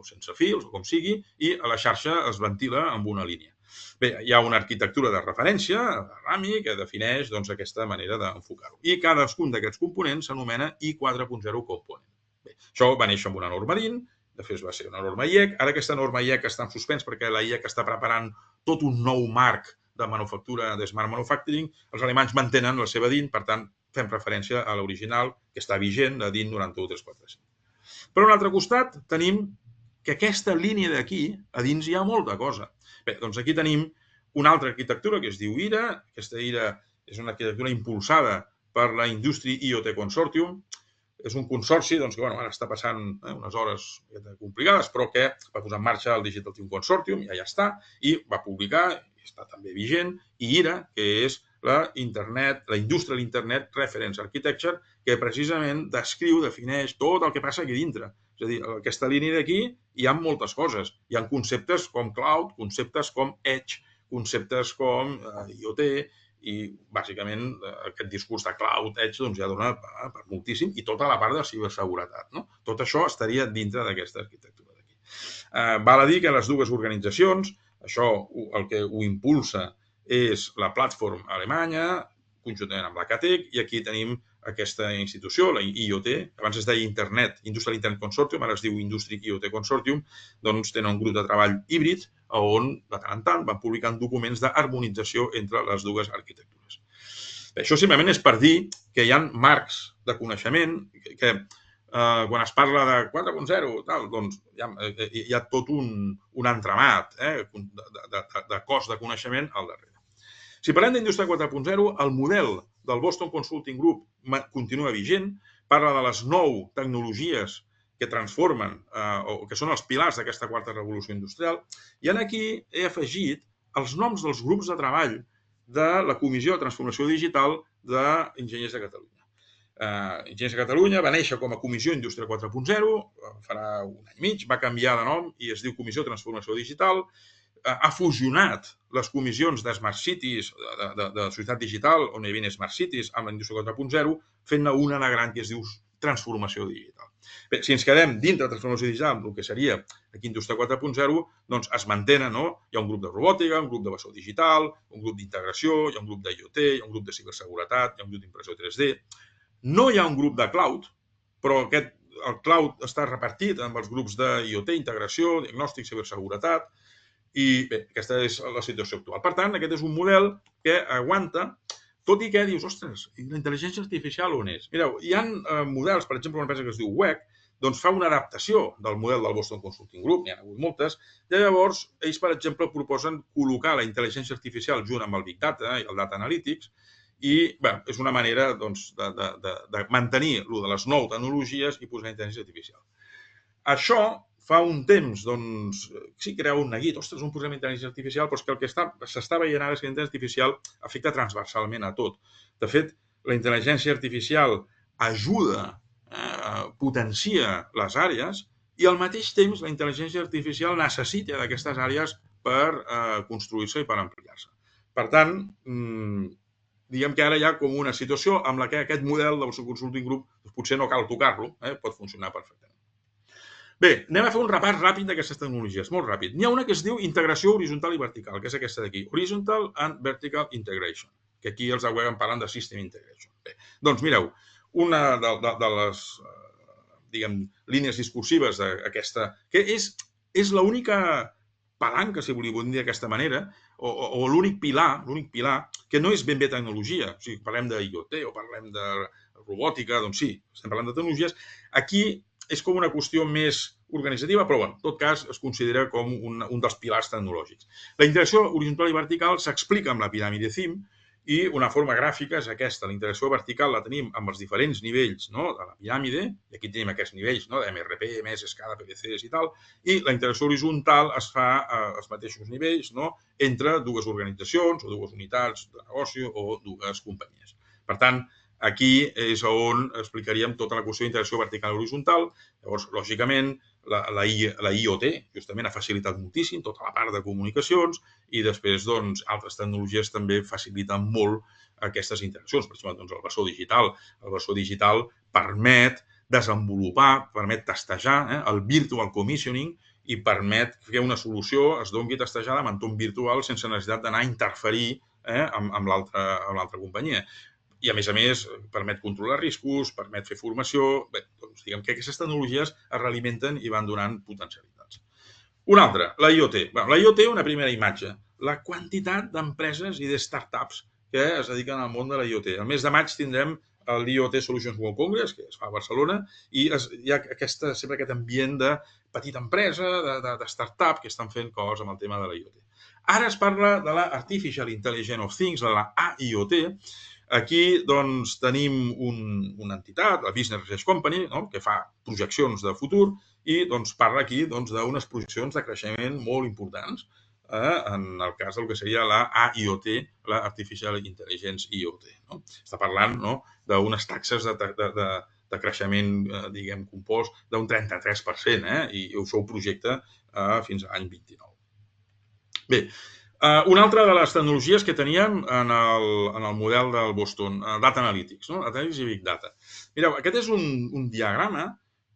Speaker 2: sense fils, o com sigui, i la xarxa es ventila amb una línia. Bé, hi ha una arquitectura de referència, de RAMI, que defineix aquesta manera d'enfocar-ho. I cadascun d'aquests components s'anomena I4.0 component. Bé, això va néixer amb una norma DIN, després va ser una norma IEC, ara aquesta norma IEC està en suspens perquè la IEC està preparant tot un nou marc de manufactura, de Smart Manufacturing. Els alemanys mantenen la seva DIN, per tant, fem referència a l'original, que està vigent, la DIN 91345. Per un altre costat, tenim que aquesta línia d'aquí, a dins hi ha molta cosa. Bé, doncs aquí tenim una altra arquitectura que es diu IRA. Aquesta IRA és una arquitectura impulsada per la Industry IoT Consortium. És un consorci que ara està passant unes hores complicades, però que va posar en marxa el Digital Twin Consortium, ja està, i va publicar, i està també vigent, IRA, que és la Industrial Internet Reference Architecture, que precisament defineix tot el que passa aquí dintre. És a dir, aquesta línia d'aquí hi ha moltes coses. Hi ha conceptes com cloud, conceptes com edge, conceptes com IoT, i bàsicament aquest discurs de cloud, edge, ja dona per moltíssim, i tota la part de ciberseguretat. Tot això estaria dintre d'aquesta arquitectura d'aquí. Val a dir que les dues organitzacions, això el que ho impulsa és la plataforma alemanya, conjuntament amb la CATEC, i aquí tenim aquesta institució, la IoT, abans es deia Industrial Internet Consortium, ara es diu Industry IoT Consortium, doncs tenen un grup de treball híbrid on, de tant en tant, van publicant documents d'harmonització entre les dues arquitectures. Això simplement és per dir que hi ha marcs de coneixement que quan es parla de 4.0, doncs hi ha tot un entramat de cos de coneixement al darrere. Si parlem d'indústria 4.0, el model del Boston Consulting Group continua vigent, parla de les 9 tecnologies que transformen o que són els pilars d'aquesta quarta revolució industrial, i aquí he afegit els noms dels grups de treball de la Comissió de Transformació Digital d'Enginyers de Catalunya. Enginyers de Catalunya va néixer com a Comissió Indústria 4.0, farà un any i mig, va canviar de nom i es diu Comissió de Transformació Digital, ha fusionat les comissions de Smart Cities, de societat digital, on hi havia Smart Cities, amb la indústria 4.0, fent-ne una de gran que es diu Transformació Digital. Bé, si ens quedem dintre de Transformació Digital, el que seria aquí indústria 4.0, doncs es mantenen, hi ha un grup de robòtica, un grup de bessó digital, un grup d'integració, hi ha un grup d'IoT, hi ha un grup de ciberseguretat, hi ha un grup d'impressió 3D. No hi ha un grup de cloud, però el cloud està repartit amb els grups d'IoT, integració, diagnòstic, ciberseguretat. I bé, aquesta és la situació actual. Per tant, aquest és un model que aguanta, tot i que dius, ostres, la intel·ligència artificial on és? Mireu, hi ha models, per exemple, una empresa que es diu WEC, doncs fa una adaptació del model del Boston Consulting Group, n'hi ha hagut moltes, i llavors ells, per exemple, proposen col·locar la intel·ligència artificial junt amb el Big Data i el Data Analytics, i bé, és una manera de mantenir el de les 9 tecnologies i posar intel·ligència artificial. Això fa un temps, doncs, sí, crea un neguit, ostres, un posem intel·ligència artificial, però és que el que s'està veient ara és que la intel·ligència artificial afecta transversalment a tot. De fet, la intel·ligència artificial ajuda, potencia les àrees i al mateix temps la intel·ligència artificial necessita d'aquestes àrees per construir-se i per ampliar-se. Per tant, diguem que ara hi ha com una situació amb la que aquest model del Consulting Group potser no cal tocar-lo, pot funcionar perfectament. Bé, anem a fer un repàs ràpid d'aquestes tecnologies, molt ràpid. N'hi ha una que es diu integració horitzontal i vertical, que és aquesta d'aquí, Horizontal and Vertical Integration, que aquí els agueguen parlant de System Integration. Bé, doncs mireu, una de les línies discursives d'aquesta, que és l'única palanca, si voleu dir d'aquesta manera, o l'únic pilar, que no és ben bé tecnologia. O sigui, parlem d'IoT o parlem de robòtica, doncs sí, estem parlant de tecnologies. Aquí és com una qüestió més organitzativa, però en tot cas es considera com un dels pilars tecnològics. La integració horitzontal i vertical s'explica amb la piràmide CIM i una forma gràfica és aquesta. La integració vertical la tenim amb els diferents nivells de la piràmide, i aquí tenim aquests nivells d'MRP, MS, SCADA, PDCs i tal, i la integració horitzontal es fa als mateixos nivells entre dues organitzacions o dues unitats de negoci o dues companyies. Per tant, aquí és on explicaríem tota la qüestió d'integració vertical i horitzontal. Llavors, lògicament, la IoT justament ha facilitat moltíssim tota la part de comunicacions i després, doncs, altres tecnologies també faciliten molt aquestes interaccions. Per exemple, el bessó digital. El bessó digital permet desenvolupar, permet testejar el virtual commissioning i permet que una solució es doni testejada en entorn virtual sense necessitat d'anar a interferir amb l'altra companyia. I, a més, permet controlar riscos, permet fer formació. Bé, doncs diguem que aquestes tecnologies es realimenten i van donant potencialitats. Una altra, la IoT. La IoT, una primera imatge. La quantitat d'empreses i de startups que es dediquen al món de la IoT. El mes de maig tindrem l'IoT Solutions World Congress, que es fa a Barcelona, i hi ha sempre aquest ambient de petita empresa, de startup, que estan fent coses amb el tema de la IoT. Ara es parla de la Artificial Intelligence of Things, de la AIoT. Aquí doncs, tenim una entitat, la Business Research Company, que fa projeccions de futur i parla aquí d'unes projeccions de creixement molt importants en el cas del que seria la AIoT, la Artificial Intelligence IoT. Està parlant d'unes taxes de creixement, diguem, compost d'un 33%, i això ho projecta fins a l'any 29. Bé, una altra de les tecnologies que teníem en el model del Boston, Data Analytics, Data Analytics i Big Data. Mireu, aquest és un diagrama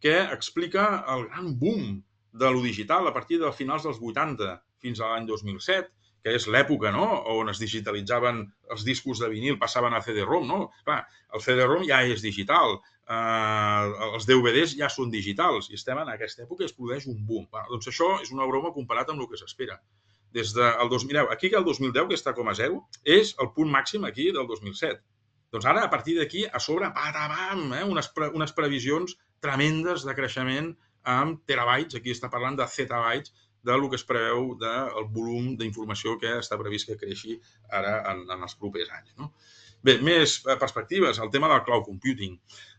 Speaker 2: que explica el gran boom de lo digital a partir dels finals dels 80 fins a l'any 2007, que és l'època on es digitalitzaven els discos de vinil, passaven a CD-ROM. Clar, el CD-ROM ja és digital, els DVDs ja són digitals i estem en aquesta època i es produeix un boom. Doncs això és una broma comparat amb el que s'espera. Des del 2010, aquí el 2010, que està com a 0, és el punt màxim aquí del 2007. Doncs ara, a partir d'aquí, a sobre, patabam, unes previsions tremendes de creixement amb terabytes, aquí està parlant de zettabytes, del que es preveu del volum d'informació que està previst que creixi ara en els propers anys. Bé, més perspectives, el tema del cloud computing.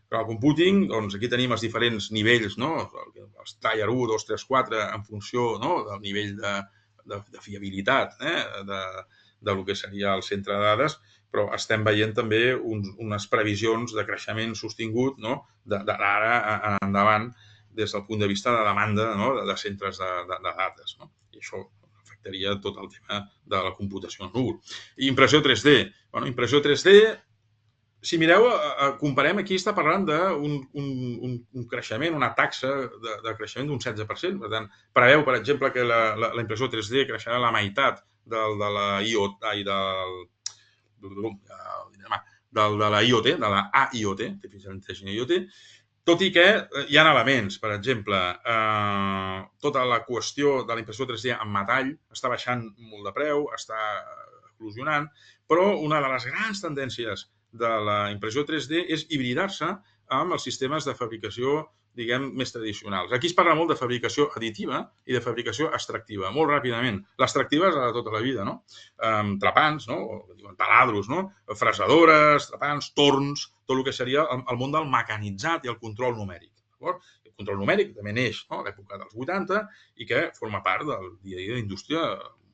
Speaker 2: Cloud computing, doncs aquí tenim els diferents nivells, els tier 1, 2, 3, 4, en funció del nivell de fiabilitat del que seria el centre de dades, però estem veient també unes previsions de creixement sostingut d'ara en endavant des del punt de vista de demanda de centres de dades. I això afectaria tot el tema de la computació en núvol. I impressió 3D. Impressió 3D, si mireu, comparem, aquí està parlant d'un creixement, una taxa de creixement d'un 16%. Per tant, preveu, per exemple, que la impressió 3D creixerà la meitat de la IoT, de la AIoT, Artificial Intelligence IoT, tot i que hi ha elements. Per exemple, tota la qüestió de la impressió 3D en metall està baixant molt de preu, està eclosionant, però una de les grans tendències de la impressió 3D és hibridar-se amb els sistemes de fabricació, diguem, més tradicionals. Aquí es parla molt de fabricació additiva i de fabricació extractiva, molt ràpidament. L'extractiva és la de tota la vida, trapants, taladros, fresadores, trapants, torns, tot el que seria el món del mecanitzat i el control numèric. El control numèric, també neix a l'època dels 80 i que forma part del dia a dia de la indústria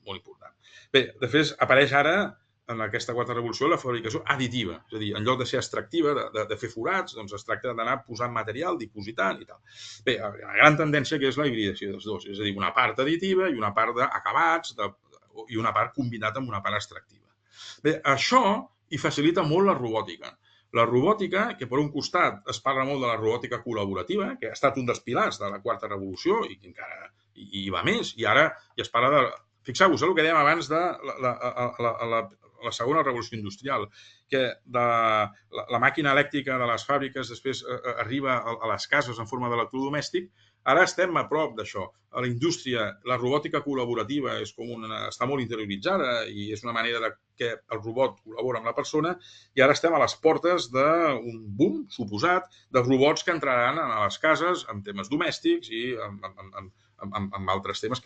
Speaker 2: molt important. Bé, després apareix ara en aquesta quarta revolució la fabricació additiva, és a dir, en lloc de ser extractiva, de fer forats, doncs es tracta d'anar posant material, dipositant i tal. Bé, la gran tendència que és la hibridació dels dos, és a dir, una part additiva i una part d'acabats i una part combinat amb una part extractiva. Bé, això hi facilita molt la robòtica. La robòtica, que per un costat es parla molt de la robòtica col·laborativa, que ha estat un dels pilars de la quarta revolució i que encara hi va més, i ara ja es parla de... Fixeu-vos, el que dèiem abans de la segona revolució industrial, que la màquina elèctrica de les fàbriques després arriba a les cases en forma d'electrodomèstic. Ara estem a prop d'això. A la indústria, la robòtica col·laborativa està molt interioritzada i és una manera que el robot col·labora amb la persona, i ara estem a les portes d'un boom suposat de robots que entraran a les cases amb temes domèstics i amb altres temes,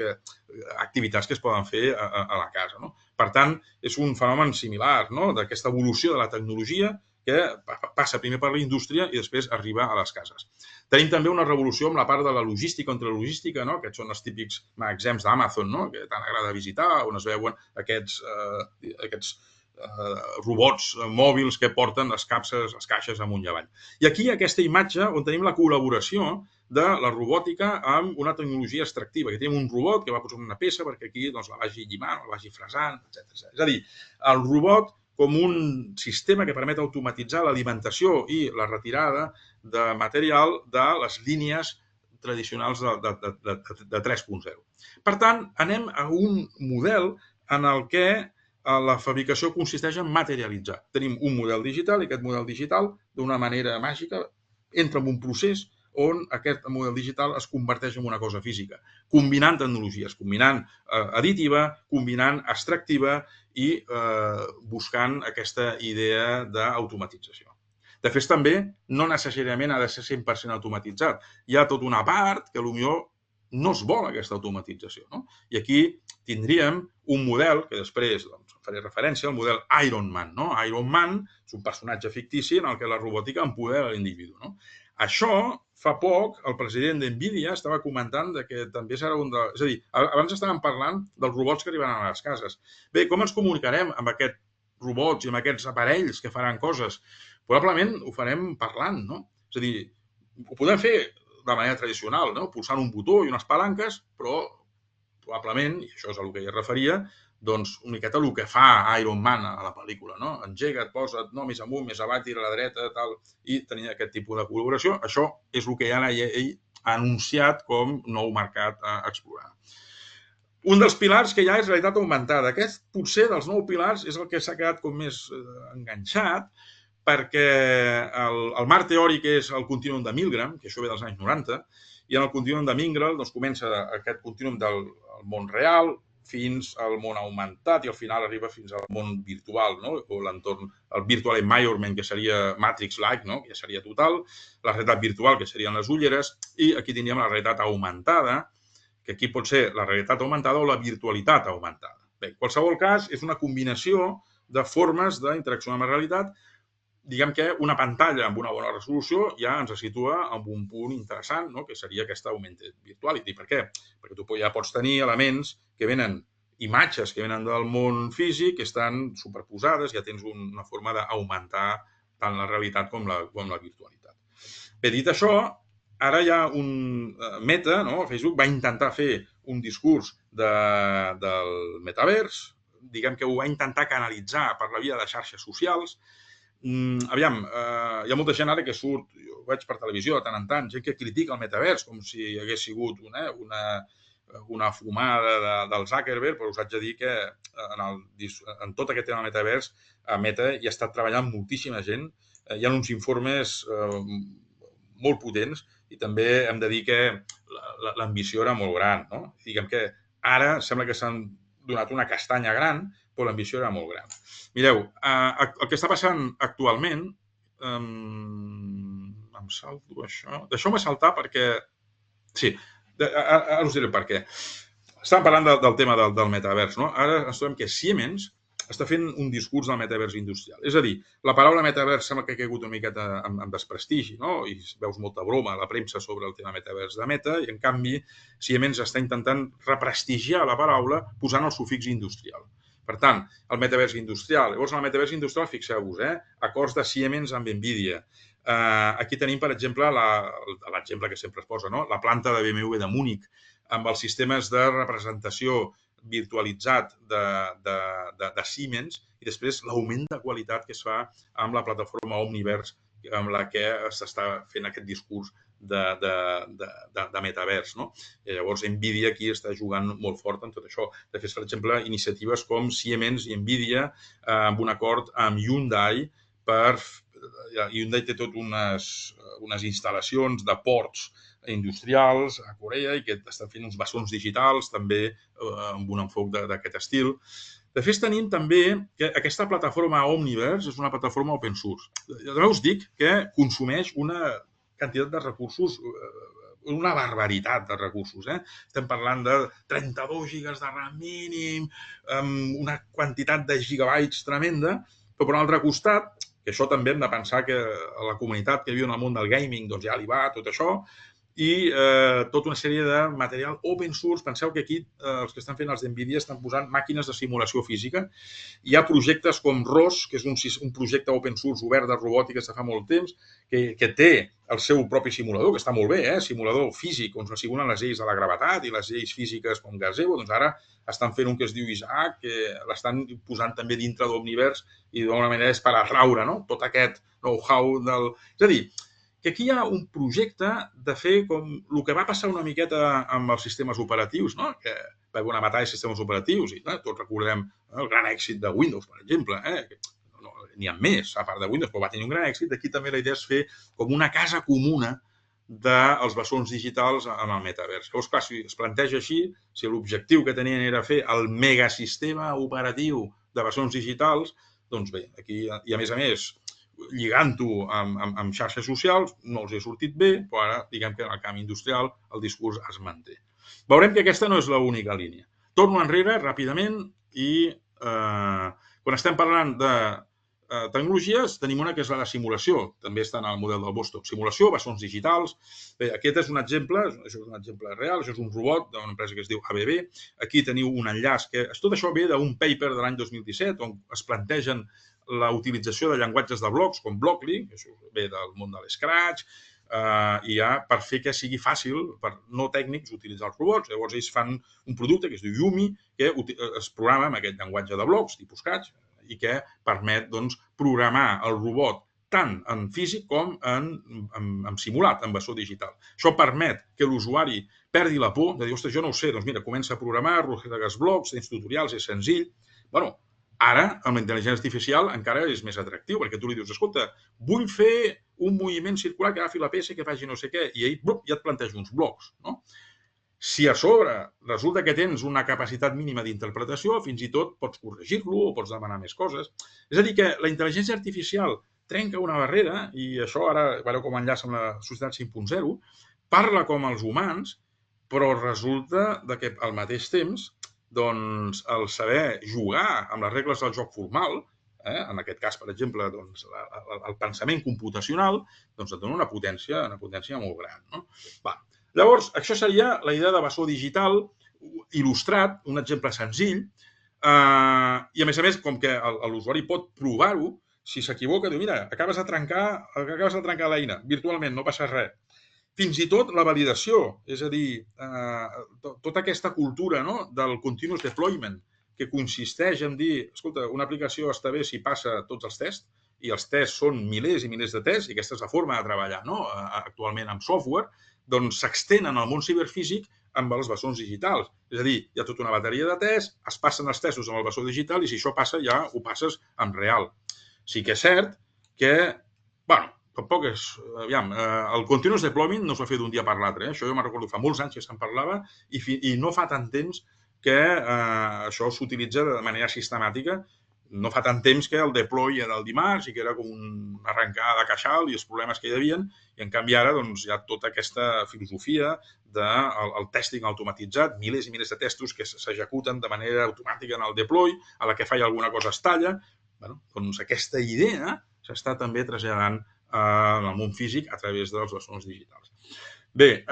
Speaker 2: activitats que es poden fer a la casa. Per tant, és un fenomen similar d'aquesta evolució de la tecnologia que passa primer per la indústria i després arriba a les cases. Tenim també una revolució amb la part de la logística contra la logística, que són els típics magatzems d'Amazon, que tant agrada visitar, on es veuen aquests robots mòbils que porten les caixes amunt i avall. I aquí aquesta imatge on tenim la col·laboració de la robòtica amb una tecnologia extractiva, que tenim un robot que va posar una peça perquè aquí la vagi llimant, la vagi fresant, etc. És a dir, el robot com un sistema que permet automatitzar l'alimentació i la retirada de material de les línies tradicionals de 3.0. Per tant, anem a un model en el que la fabricació consisteix en materialitzar. Tenim un model digital i aquest model digital, d'una manera màgica, entra en un procés on aquest model digital es converteix en una cosa física, combinant tecnologies, combinant additiva, combinant extractiva i buscant aquesta idea d'automatització. De fet, també, no necessàriament ha de ser 100% automatitzat. Hi ha tota una part que potser no es vol aquesta automatització. I aquí tindríem un model, que després faré referència, al model Iron Man. Iron Man és un personatge fictici en el que la robòtica empodera l'individu. Això, fa poc, el president d'NVIDIA estava comentant que també serà un de... És a dir, abans estàvem parlant dels robots que arribaran a les cases. Bé, com ens comunicarem amb aquests robots i amb aquests aparells que faran coses? Probablement ho farem parlant, És a dir, ho podem fer de manera tradicional, pulsant un botó i unes palanques, però probablement, i això és a el que hi referia, doncs una miqueta el que fa Iron Man a la pel·lícula, engega, et posa, més amunt, més avall, tira a la dreta, tal, i tenir aquest tipus de col·laboració. Això és el que ja ell ha anunciat com nou mercat a explorar. Un dels pilars que ja és realitat augmentada. Aquest, potser, dels nou pilars és el que s'ha quedat com més enganxat, perquè el marc teòric és el contínuum de Milgram, que això ve dels anys 90, i en el contínuum de Milgram comença aquest contínuum del món real, fins al món augmentat i al final arriba fins al món virtual, o l'entorn, el virtual environment, que seria Matrix-like, que ja seria total, la realitat virtual, que serien les ulleres, i aquí tindríem la realitat augmentada, que aquí pot ser la realitat augmentada o la virtualitat augmentada. Bé, en qualsevol cas, és una combinació de formes d'interacció amb la realitat. Diguem que una pantalla amb una bona resolució ja ens situa en un punt interessant, que seria aquesta augmented virtuality. Per què? Perquè tu ja pots tenir elements que venen, imatges que venen del món físic, que estan superposades, ja tens una forma d'augmentar tant la realitat com la virtualitat. Bé, dit això, ara hi ha un Meta, Facebook va intentar fer un discurs del metavers, diguem que ho va intentar canalitzar per la via de xarxes socials. Aviam, hi ha molta gent ara que surt, jo ho veig per televisió de tant en tant, gent que critica el metavers com si hagués sigut una fumada del Zuckerberg, però us haig de dir que en tot aquest tema del metavers a Meta hi ha estat treballant moltíssima gent, hi ha uns informes molt potents i també hem de dir que l'ambició era molt gran. Diguem que ara sembla que s'han donat una castanya gran, però l'ambició era molt gran. Mireu, el que està passant actualment, em salto això, deixeu-me saltar perquè, sí, ara us diré per què. Estàvem parlant del tema del metavers, Ara ens trobem que Siemens està fent un discurs del metavers industrial. És a dir, la paraula metavers sembla que ha caigut una miqueta amb desprestigi, no? I veus molta broma a la premsa sobre el tema metavers de Meta, i en canvi Siemens està intentant represtigiar la paraula posant el sufix industrial. Per tant, el metavers industrial. Llavors, en el metavers industrial, fixeu-vos, acords de Siemens amb NVIDIA. Aquí tenim, per exemple, l'exemple que sempre es posa, no? La planta de BMW de Múnich, amb els sistemes de representació virtualitzat de Siemens, i després l'augment de qualitat que es fa amb la plataforma Omniverse, amb la que s'està fent aquest discurs de metavers, no? I llavors, NVIDIA aquí està jugant molt fort en tot això. De fet, per exemple, iniciatives com Siemens i NVIDIA amb un acord amb Hyundai Hyundai té tot unes instal·lacions de ports industrials a Corea i que estan fent uns bessons digitals també amb un enfoc d'aquest estil. De fet, tenim també que aquesta plataforma Omniverse és una plataforma open source. També us dic que consumeix una quantitat de recursos, una barbaritat de recursos. Estem parlant de 32 gigas de RAM mínim, una quantitat de gigabytes tremenda, però per un altre costat, que això també hem de pensar que a la comunitat que viu en el món del gaming doncs ja li va tot això, i tota una sèrie de material open source. Penseu que aquí els que estan fent els d'NVIDIA estan posant màquines de simulació física. Hi ha projectes com ROS, que és un projecte open source obert de robòtica de fa molt temps, que té el seu propi simulador, que està molt bé, simulador físic, on se simulen les lleis de la gravetat i les lleis físiques com Gazebo. Doncs ara estan fent un que es diu Isaac, que l'estan posant també dintre d'Omniverse i d'alguna manera és per atraure tot aquest know-how del... És a dir, que aquí hi ha un projecte de fer com el que va passar una miqueta amb els sistemes operatius, no? Que va haver una batalla de sistemes operatius i tots recordem el gran èxit de Windows, per exemple. N'hi ha més, a part de Windows, però va tenir un gran èxit. Aquí també la idea és fer com una casa comuna dels bessons digitals en el metavers. Llavors, clar, si es planteja així, si l'objectiu que tenien era fer el megasistema operatiu de bessons digitals, doncs bé, aquí, i a més, lligant-ho amb xarxes socials, no els ha sortit bé, però ara, diguem que en el camp industrial el discurs es manté. Veurem que aquesta no és l'única línia. Torno enrere ràpidament i quan estem parlant de tecnologies, tenim una que és la de simulació. També està en el model del Vostok. Simulació, bessons digitals. Bé, aquest és un exemple, això és un exemple real, això és un robot d'una empresa que es diu ABB. Aquí teniu un enllaç que... Tot això ve d'un paper de l'any 2017 on es plantegen la utilització de llenguatges de blocs com Blockly, que això ve del món de l'Scratch, i per fer que sigui fàcil per no tècnics utilitzar els robots. Llavors ells fan un producte que es diu Yumi, que es programa amb aquest llenguatge de blocs, tipus Scratch, i que permet programar el robot tant en físic com en simulat, en bessó digital. Això permet que l'usuari perdi la por de dir, ostres, jo no ho sé, doncs mira, comença a programar, arrossegues blocs, tens tutorials, és senzill. Bueno, ara, amb la intel·ligència artificial, encara és més atractiu, perquè tu li dius, escolta, vull fer un moviment circular que agafi la peça i que faci no sé què, i ell ja et planteja uns blocs, no? Si a sobre resulta que tens una capacitat mínima d'interpretació, fins i tot pots corregir-lo o pots demanar més coses. És a dir, que la intel·ligència artificial trenca una barrera, i això ara veureu com enllaça amb la societat 5.0, parla com els humans, però resulta que al mateix temps doncs, el saber jugar amb les regles del joc formal, en aquest cas, per exemple, doncs, el pensament computacional, doncs et dona una potència molt gran. No? Llavors, això seria la idea de bessó digital il·lustrat, un exemple senzill, i a més, com que l'usuari pot provar-ho, si s'equivoca, diu, mira, acabes de trencar l'eina, virtualment, no passa res. Fins i tot la validació, és a dir, tota aquesta cultura del continuous deployment, que consisteix en dir, escolta, una aplicació està bé si passa tots els tests, i els tests són milers i milers de tests, i aquesta és la forma de treballar actualment amb software, doncs s'extenen al món ciberfísic amb els bessons digitals. És a dir, hi ha tota una bateria de tests, es passen els testos amb el bessó digital, i si això passa ja ho passes en real. Sí que és cert que, tampoc és... Aviam, el continuous deployment no es va fer d'un dia per l'altre. Això jo me'n recordo fa molts anys que se'n parlava i no fa tant temps que això s'utilitza de manera sistemàtica. no fa tant temps que el deploy era el dimarts i que era com una arrencada de queixal i els problemes que hi havia, i en canvi ara doncs, hi ha tota aquesta filosofia del testing automatitzat, milers i milers de testos que s'executen de manera automàtica en el deploy, a la que falla alguna cosa es talla. Doncs aquesta idea s'està també traslladant al món físic a través dels bessons digitals. Bé,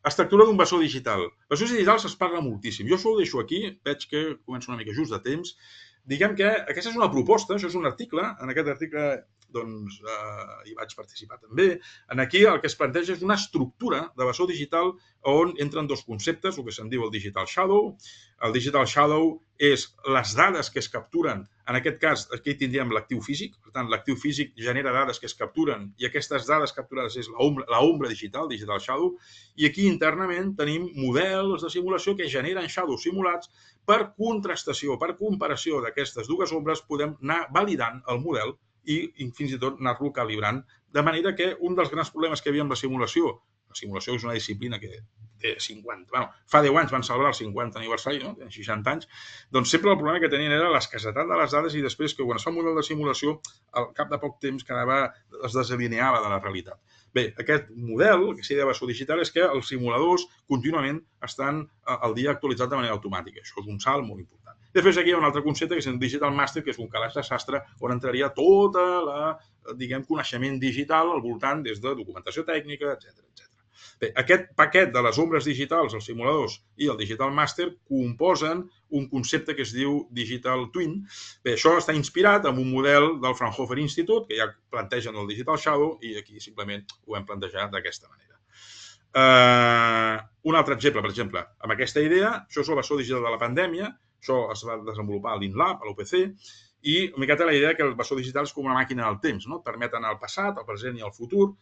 Speaker 2: estructura d'un bessó digital. Bessons digitals es parla moltíssim. Jo això ho deixo aquí, veig que començo una mica just de temps. Diguem que aquesta és una proposta, això és un article. En aquest article doncs, hi vaig participar també. Aquí el que es planteja és una estructura de bessó digital on entren dos conceptes, el que se'n diu el digital shadow. El digital shadow és les dades que es capturen. En aquest cas, aquí tindríem l'actiu físic. Per tant, l'actiu físic genera dades que es capturen i aquestes dades capturades és l'ombra digital, digital shadow. I aquí internament tenim models de simulació que generen shadows simulats. Per contrastació, per comparació d'aquestes dues ombres, podem anar validant el model i fins i tot anar-lo calibrant. De manera que un dels grans problemes que hi havia amb la simulació és una disciplina que té 50... Bueno, fa 10 anys van celebrar el 50 aniversari, no? 60 anys. Doncs sempre el problema que tenien era l'escassetat de les dades i després que quan es fa un model de simulació, al cap de poc temps es desalineava de la realitat. Bé, aquest model, que s'ha de bessó digital, és que els simuladors contínuament estan al dia actualitzats de manera automàtica. Això és un salt molt important. Després aquí hi ha un altre concepte que és el Digital Master, que és un calaix de sastre on entraria tot el coneixement digital al voltant des de documentació tècnica, etc. Bé, aquest paquet de les ombres digitals, els simuladors i el Digital Master composen un concepte que es diu Digital Twin. Bé, això està inspirat en un model del Fraunhofer Institute, que ja plantegen el Digital Shadow, i aquí simplement ho hem plantejat d'aquesta manera. Un altre exemple, per exemple, amb aquesta idea, això és el bessó digital de la pandèmia, això es va desenvolupar a l'INLAB, a l'UPC, i una miqueta la idea que el bessó digital és com una màquina del temps, no? Et permet anar al passat, al present i al futur.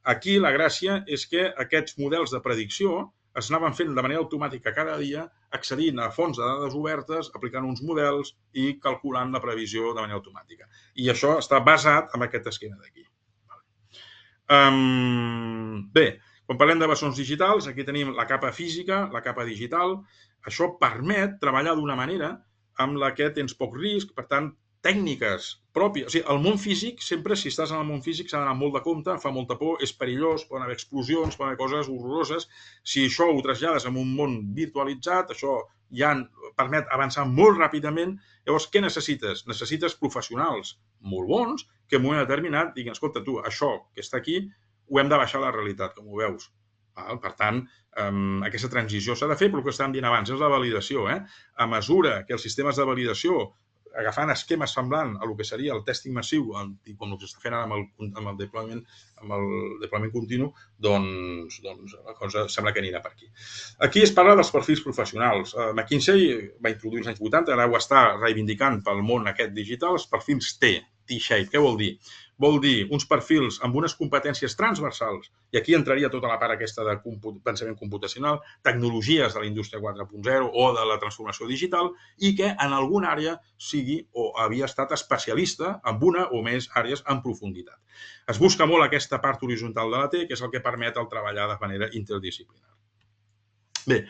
Speaker 2: Aquí la gràcia és que aquests models de predicció es anaven fent de manera automàtica cada dia, accedint a fonts de dades obertes, aplicant uns models i calculant la previsió de manera automàtica. I això està basat en aquest esquema d'aquí. Bé, quan parlem de bessons digitals, aquí tenim la capa física, la capa digital. Això permet treballar d'una manera amb la que tens poc risc, per tant, tècniques pròpies. O sigui, el món físic, sempre si estàs en el món físic s'ha d'anar molt de compte, fa molta por, és perillós, poden haver explosions, poden haver coses horroroses. Si això ho trasllades a un món virtualitzat, això ja permet avançar molt ràpidament. Llavors, què necessites? Necessites professionals molt bons que en un moment determinat diguin, escolta, tu, això que està aquí ho hem de baixar a la realitat, com ho veus. Per tant, aquesta transició s'ha de fer, però el que estàvem dient abans és la validació. A mesura que els sistemes de validació agafant esquemes semblant a el que seria el testing massiu, com el que s'està fent ara amb el deployment continu, doncs la cosa sembla que anirà per aquí. Aquí es parla dels perfils professionals. McKinsey va introduir als anys 80, ara ho està reivindicant pel món aquest digital, els perfils T-shape. Què vol dir? Vol dir uns perfils amb unes competències transversals, i aquí entraria tota la part aquesta de pensament computacional, tecnologies de la indústria 4.0 o de la transformació digital, i que en alguna àrea sigui o havia estat especialista en una o més àrees en profunditat. Es busca molt aquesta part horitzontal de la T, que és el que permet el treballar de manera interdisciplinar. Bé,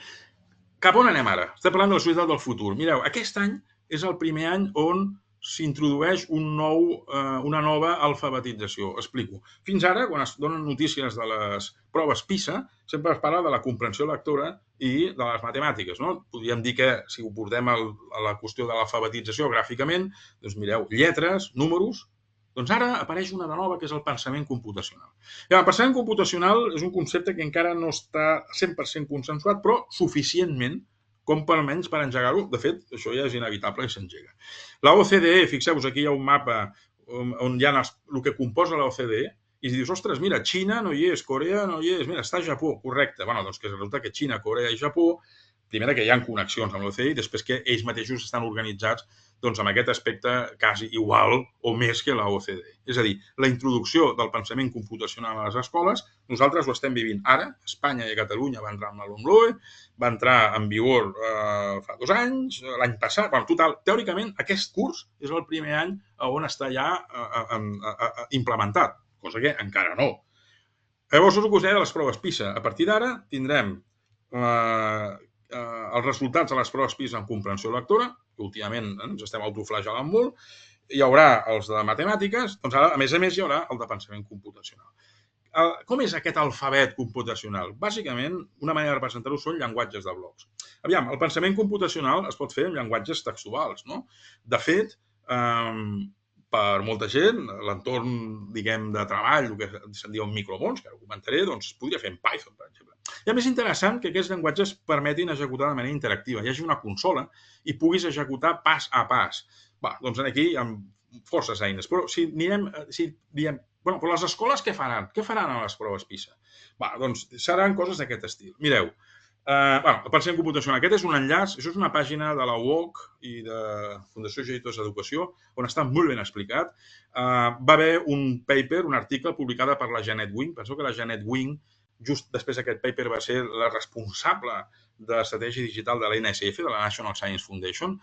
Speaker 2: cap on anem ara? Estem parlant de la societat del futur. Mireu, aquest any és el primer any on s'introdueix una nova alfabetització. Explico. Fins ara, quan es donen notícies de les proves PISA, sempre es parla de la comprensió lectora i de les matemàtiques. Podríem dir que, si ho portem a la qüestió de l'alfabetització gràficament, doncs mireu, lletres, números. Doncs ara apareix una de nova, que és el pensament computacional. El pensament computacional és un concepte que encara no està 100% consensuat, però suficientment com per almenys per engegar-ho. De fet, això ja és inevitable i s'engega. La OCDE, fixeu-vos, aquí hi ha un mapa on hi ha el que composa la OCDE, i dius, ostres, mira, Xina no hi és, Corea no hi és, mira, està Japó, correcte. Bé, doncs que resulta que Xina, Corea i Japó, primera que hi ha connexions amb l'OCDE i després que ells mateixos estan organitzats amb aquest aspecte quasi igual o més que la OCDE. És a dir, la introducció del pensament computacional a les escoles, nosaltres ho estem vivint ara. Espanya i Catalunya va entrar amb la LOMLOE, va entrar en vigor fa 2 anys, l'any passat. Bé, total, teòricament, aquest curs és el primer any on està ja implementat, cosa que encara no. Llavors, és el que us deia de les proves PISA. A partir d'ara tindrem els resultats de les proves PISA en comprensió lectora, que últimament ens estem autoflagelant molt, hi haurà els de matemàtiques, doncs ara, a més hi haurà el de pensament computacional. Com és aquest alfabet computacional? Bàsicament, una manera de representar-ho són llenguatges de blocs. Aviam, el pensament computacional es pot fer en llenguatges textuals, no? De fet, per molta gent, l'entorn, diguem, de treball, el que se'n diu un micromons, que ara ho comentaré, doncs es podria fer en Python, per exemple. I a més interessant que aquests llenguatges permetin executar de manera interactiva. Hi hagi una consola i puguis executar pas a pas. Doncs aquí hi ha forces eines, però si diem, però les escoles què faran? Què faran a les proves PISA? Doncs seran coses d'aquest estil. Mireu, el pensament computacional. Aquest és un enllaç, això és una pàgina de la UOC i de Fundació Geitors d'Educació, on està molt ben explicat. Va haver un paper, un article publicat per la Janet Wing. Penseu que la Janet Wing, just després d'aquest paper, va ser la responsable d'estratègia digital de la NSF, de la National Science Foundation,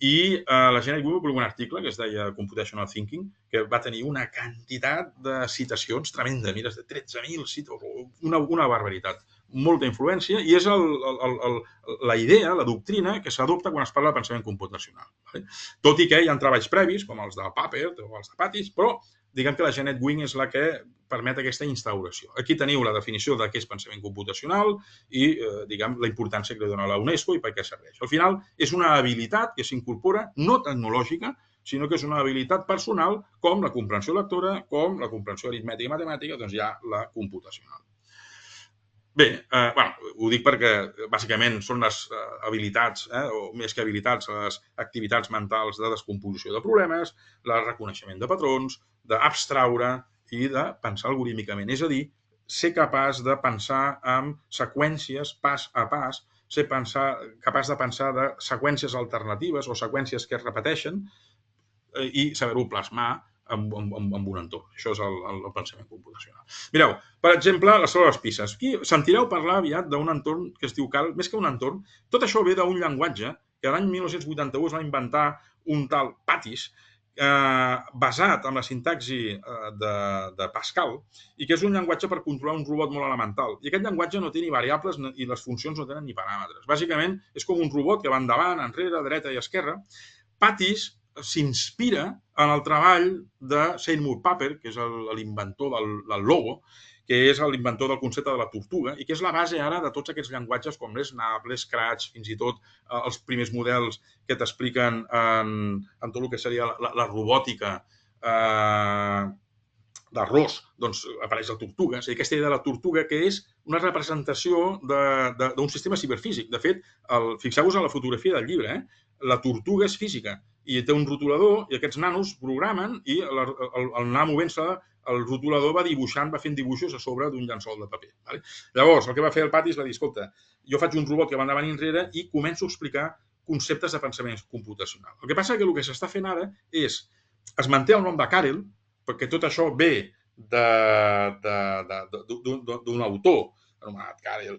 Speaker 2: i la Janet Wing va publicar un article que es deia Computational Thinking, que va tenir una quantitat de citacions tremenda, mires, de 13.000 citacions, una barbaritat. Molta influència, i és la idea, la doctrina que s'adopta quan es parla de pensament computacional. Tot i que hi ha treballs previs, com els de Papert o els de Patis, però diguem que la Janet Wing és la que permet aquesta instauració. Aquí teniu la definició de què és pensament computacional i, diguem, la importància que li dona la UNESCO i per què serveix. Al final, és una habilitat que s'incorpora, no tecnològica, sinó que és una habilitat personal, com la comprensió lectora, com la comprensió aritmètica i matemàtica, doncs hi ha la computacional. Bé, ho dic perquè bàsicament són les habilitats, o més que habilitats, les activitats mentals de descomposició de problemes, el reconeixement de patrons, d'abstraure i de pensar algorítmicament. És a dir, ser capaç de pensar en seqüències pas a pas, ser capaç de pensar de seqüències alternatives o seqüències que es repeteixen i saber-ho plasmar en un entorn. Això és el pensament computacional. Mireu, per exemple, les proves PISA. Aquí sentireu parlar aviat d'un entorn que es diu CAL, més que un entorn, tot això ve d'un llenguatge que l'any 1981 es va inventar un tal Patis, basat en la sintaxi de Pascal, i que és un llenguatge per controlar un robot molt elemental. I aquest llenguatge no té ni variables i les funcions no tenen ni paràmetres. Bàsicament, és com un robot que va endavant, enrere, dreta i esquerra. Patis s'inspira en el treball de Seymour Papert, que és l'inventor del logo, que és l'inventor del concepte de la tortuga i que és la base ara de tots aquests llenguatges com l'Snap, l'Scratch, fins i tot els primers models que t'expliquen en tot el que seria la robòtica d'arròs, doncs apareix la tortuga. És a dir, aquesta idea de la tortuga que és una representació d'un sistema ciberfísic. De fet, fixeu-vos en la fotografia del llibre, la tortuga és física i té un rotulador i aquests nanos programen i al anar movent-se el rotulador va dibuixant, va fent dibuixos a sobre d'un llençol de paper. Llavors, el que va fer el Patis va dir, escolta, jo faig un robot que va endavant i enrere i començo a explicar conceptes de pensament computacional. El que passa que el que s'està fent ara és, es manté el nom de Karel, perquè tot això ve d'un autor anomenat Karel,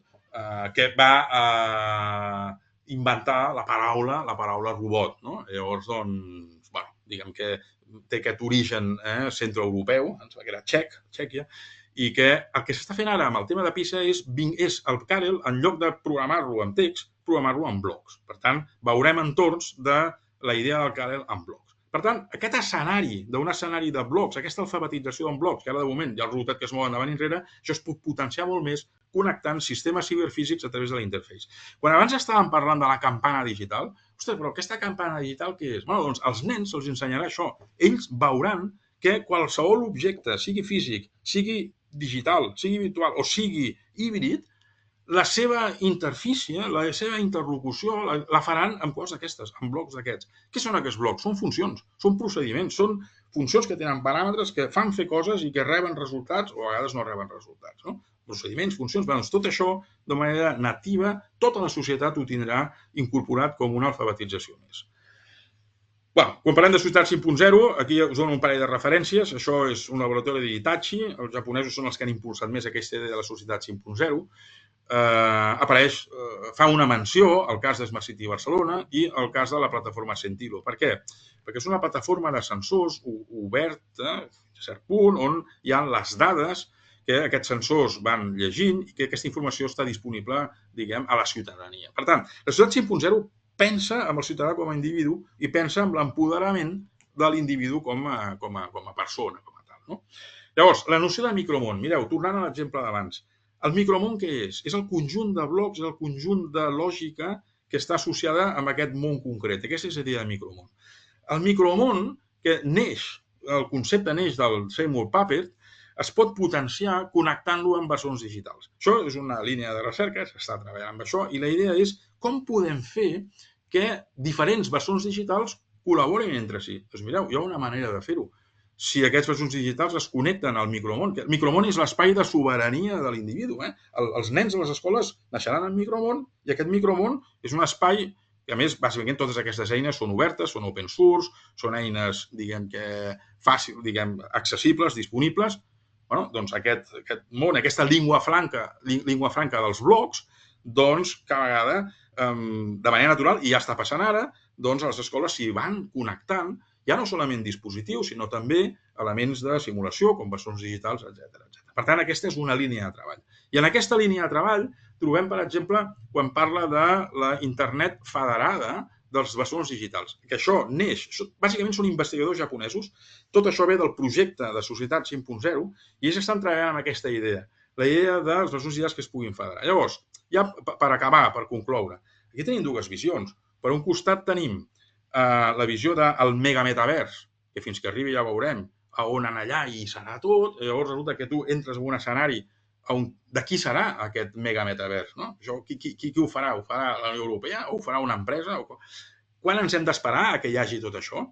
Speaker 2: que va inventar la paraula robot. Llavors, doncs, diguem que té aquest origen centroeuropeu, que era Txèquia, i que el que s'està fent ara amb el tema de PISA és el Karel, en lloc de programar-lo en text, programar-lo en blocs. Per tant, veurem entorns de la idea del Karel en blocs. Per tant, aquest escenari, d'un escenari de blocs, aquesta alfabetització en blocs, que ara de moment hi ha el resultat que es mou endavant i enrere, això es pot potenciar molt més connectant sistemes ciberfísics a través de l'interface. Quan abans estàvem parlant de la campana digital, ostres, però aquesta campana digital què és? Doncs als nens se'ls ensenyarà això. Ells veuran que qualsevol objecte, sigui físic, sigui digital, sigui virtual o sigui híbrid, la seva interfície, la seva interlocució la faran amb coses d'aquestes, amb blocs d'aquests. Què són aquests blocs? Són funcions, són procediments, són funcions que tenen paràmetres, que fan fer coses i que reben resultats o a vegades no reben resultats. Procediments, funcions, tot això de manera nativa, tota la societat ho tindrà incorporat com una alfabetització més. Quan parlem de societat 5.0, aquí us dono un parell de referències. Això és un laboratori d'Hitachi, els japonesos són els que han impulsat més aquesta idea de la societat 5.0. Apareix, fa una menció al cas de Smart City Barcelona i al cas de la plataforma Sentilo. Per què? Perquè és una plataforma de sensors oberta, a cert punt, on hi ha les dades que aquests sensors van llegint i que aquesta informació està disponible, diguem, a la ciutadania. Per tant, la societat 5.0 pensa en el ciutadà com a individu i pensa en l'empoderament de l'individu com a persona, com a tal. No? Llavors, la noció de micromón, mireu, tornant a l'exemple d'abans, el micromón què és? És el conjunt de blocs, és el conjunt de lògica que està associada amb aquest món concret. Aquesta és la idea de micromón. El micromón, que el concepte neix del Seymour Papert, es pot potenciar connectant-lo amb bessons digitals. Això és una línia de recerca, s'està treballant amb això, i la idea és com podem fer que diferents bessons digitals col·laborin entre si. Doncs mireu, hi ha una manera de fer-ho. Si aquests bessons digitals es connecten al micromón, que el micromón és l'espai de sobirania de l'individu. Els nens a les escoles naixeran en micromón i aquest micromón és un espai que, a més, bàsicament totes aquestes eines són obertes, són open source, són eines, diguem que fàcil, accessibles, disponibles. Bueno, doncs aquest món, aquesta língua franca dels blocs, doncs cada vegada, de manera natural, i ja està passant ara, doncs a les escoles s'hi van connectant ja no solament dispositius, sinó també elements de simulació, com bessons digitals, etc. Per tant, aquesta és una línia de treball. I en aquesta línia de treball trobem, per exemple, quan parla de la internet federada dels bessons digitals, que això neix, bàsicament són investigadors japonesos, tot això ve del projecte de Societat 5.0 i ells estan treballant amb aquesta idea, la idea dels bessons digitals que es puguin federar. Llavors, ja per acabar, per concloure, aquí tenim dues visions. Per un costat tenim la visió del megametavers, que fins que arribi ja veurem a on anar allà i serà tot, llavors resulta que tu entres en un escenari de qui serà aquest megametaverse, no? Qui ho farà? Ho farà la Unió Europea? O ho farà una empresa? Quan ens hem d'esperar que hi hagi tot això?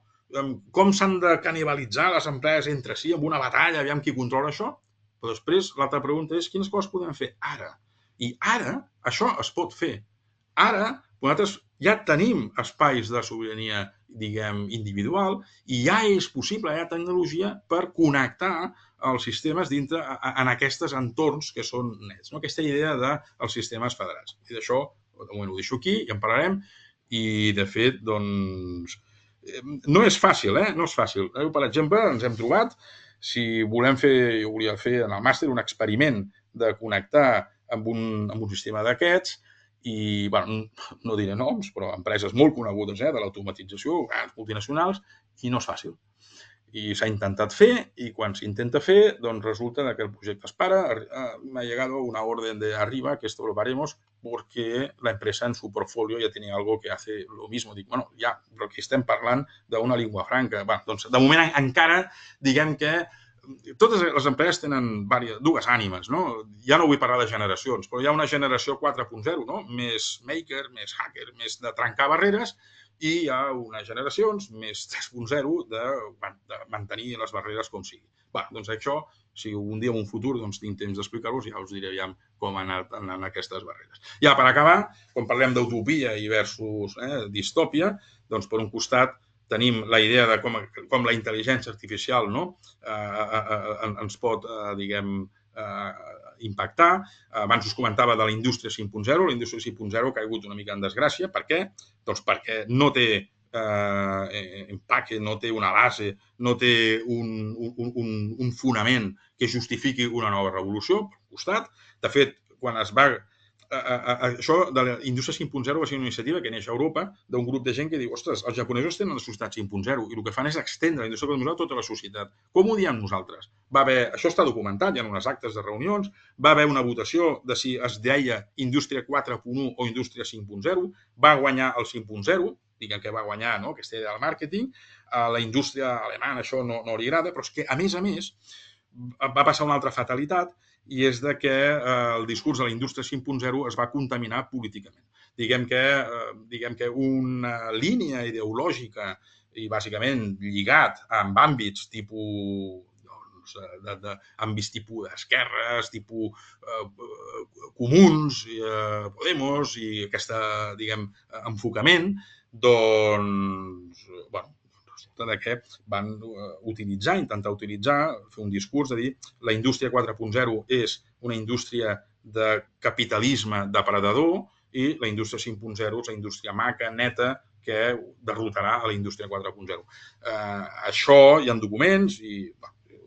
Speaker 2: Com s'han de canibalitzar les empreses entre si amb una batalla, aviam qui controla això? Però després l'altra pregunta és quines coses podem fer ara? I ara això es pot fer. Ara nosaltres ja tenim espais de sobirania, diguem, individual i ja és possible, hi ha tecnologia per connectar els sistemes dintre en aquests entorns que són nets. Aquesta idea dels sistemes federats. I d'això, de moment ho deixo aquí, ja en parlarem, i de fet, doncs, no és fàcil, no és fàcil. Per exemple, ens hem trobat, si volem fer, jo volia fer en el màster un experiment de connectar amb un sistema d'aquests, i, bueno, no diré noms, però empreses molt conegudes de l'automatització, grans multinacionals, i no és fàcil. I s'ha intentat fer, y quan s'intenta fer, doncs resulta que el projecte es para. Me ha llegado una orden de arriba, que esto lo paremos, porque la empresa en su portfolio ja tenía algo que hace lo mismo. Dic, bueno, ja, però aquí estem parlant d'una língua franca. Bé, doncs, de moment encara, diguem que totes les empreses tenen dues ànimes, no? Ja no vull parlar de generacions, però hi ha una generació 4.0, no? Més maker, més hacker, més de trencar barreres, i hi ha unes generacions més 3.0 de mantenir les barreres com sigui. Bé, doncs això, si un dia en un futur tinc temps d'explicar-vos, ja us diré com han anat aquestes barreres. Ja, per acabar, quan parlem d'utopia versus distòpia, doncs per un costat tenim la idea de com la intel·ligència artificial ens pot, diguem, impactar. Abans us comentava de la indústria 5.0. La indústria 5.0 ha caigut una mica en desgràcia. Per què? Doncs perquè no té empaque, no té una base, no té un fonament que justifiqui una nova revolució, per un costat. De fet, quan es va... Això de la indústria 5.0 va ser una iniciativa que neix a Europa d'un grup de gent que diu, ostres, els japonesos tenen la societat 5.0 i el que fan és extendre la indústria 4.0 a tota la societat. Com ho diem nosaltres? Això està documentat, hi ha unes actes de reunions, va haver una votació de si es deia indústria 4.1 o indústria 5.0, va guanyar el 5.0, diguem que va guanyar aquesta idea del màrqueting, a la indústria alemana això no li agrada, però és que, a més, va passar una altra fatalitat, i és que el discurs de la indústria 5.0 es va contaminar políticament. Diguem que una línia ideològica i bàsicament lligat amb àmbits tipus d'esquerres, tipus comuns, Podemos i aquest, diguem, enfocament, doncs, bueno, resulta que van intentar utilitzar, fer un discurs de dir la indústria 4.0 és una indústria de capitalisme depredador i la indústria 5.0 és la indústria maca, neta, que derrotarà a la indústria 4.0. Això hi ha documents i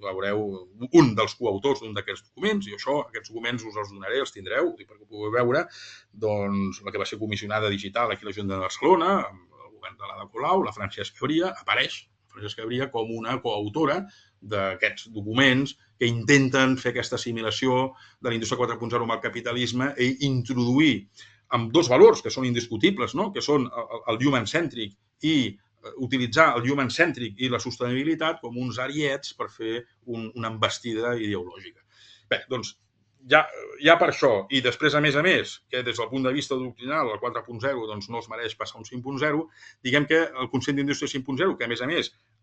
Speaker 2: veureu un dels coautors d'un d'aquests documents, i aquests documents us els donaré, els tindreu, perquè ho pugueu veure, doncs la que va ser comissionada digital aquí a l'Ajuntament de Barcelona, amb el govern de l'Ada Colau, la Francesca Bria, apareix Francesca Bria, com una coautora d'aquests documents que intenten fer aquesta assimilació de la indústria 4.0 amb el capitalisme i introduir amb dos valors que són indiscutibles, no? Que són el human-centric i utilitzar el human-centric i la sostenibilitat com uns ariets per fer una embestida ideològica. Bé, doncs, ja per això, i després, a més, que des del punt de vista doctrinal el 4.0 doncs, no es mereix passar a un 5.0, diguem que el concepte d'indústria 5.0, que a més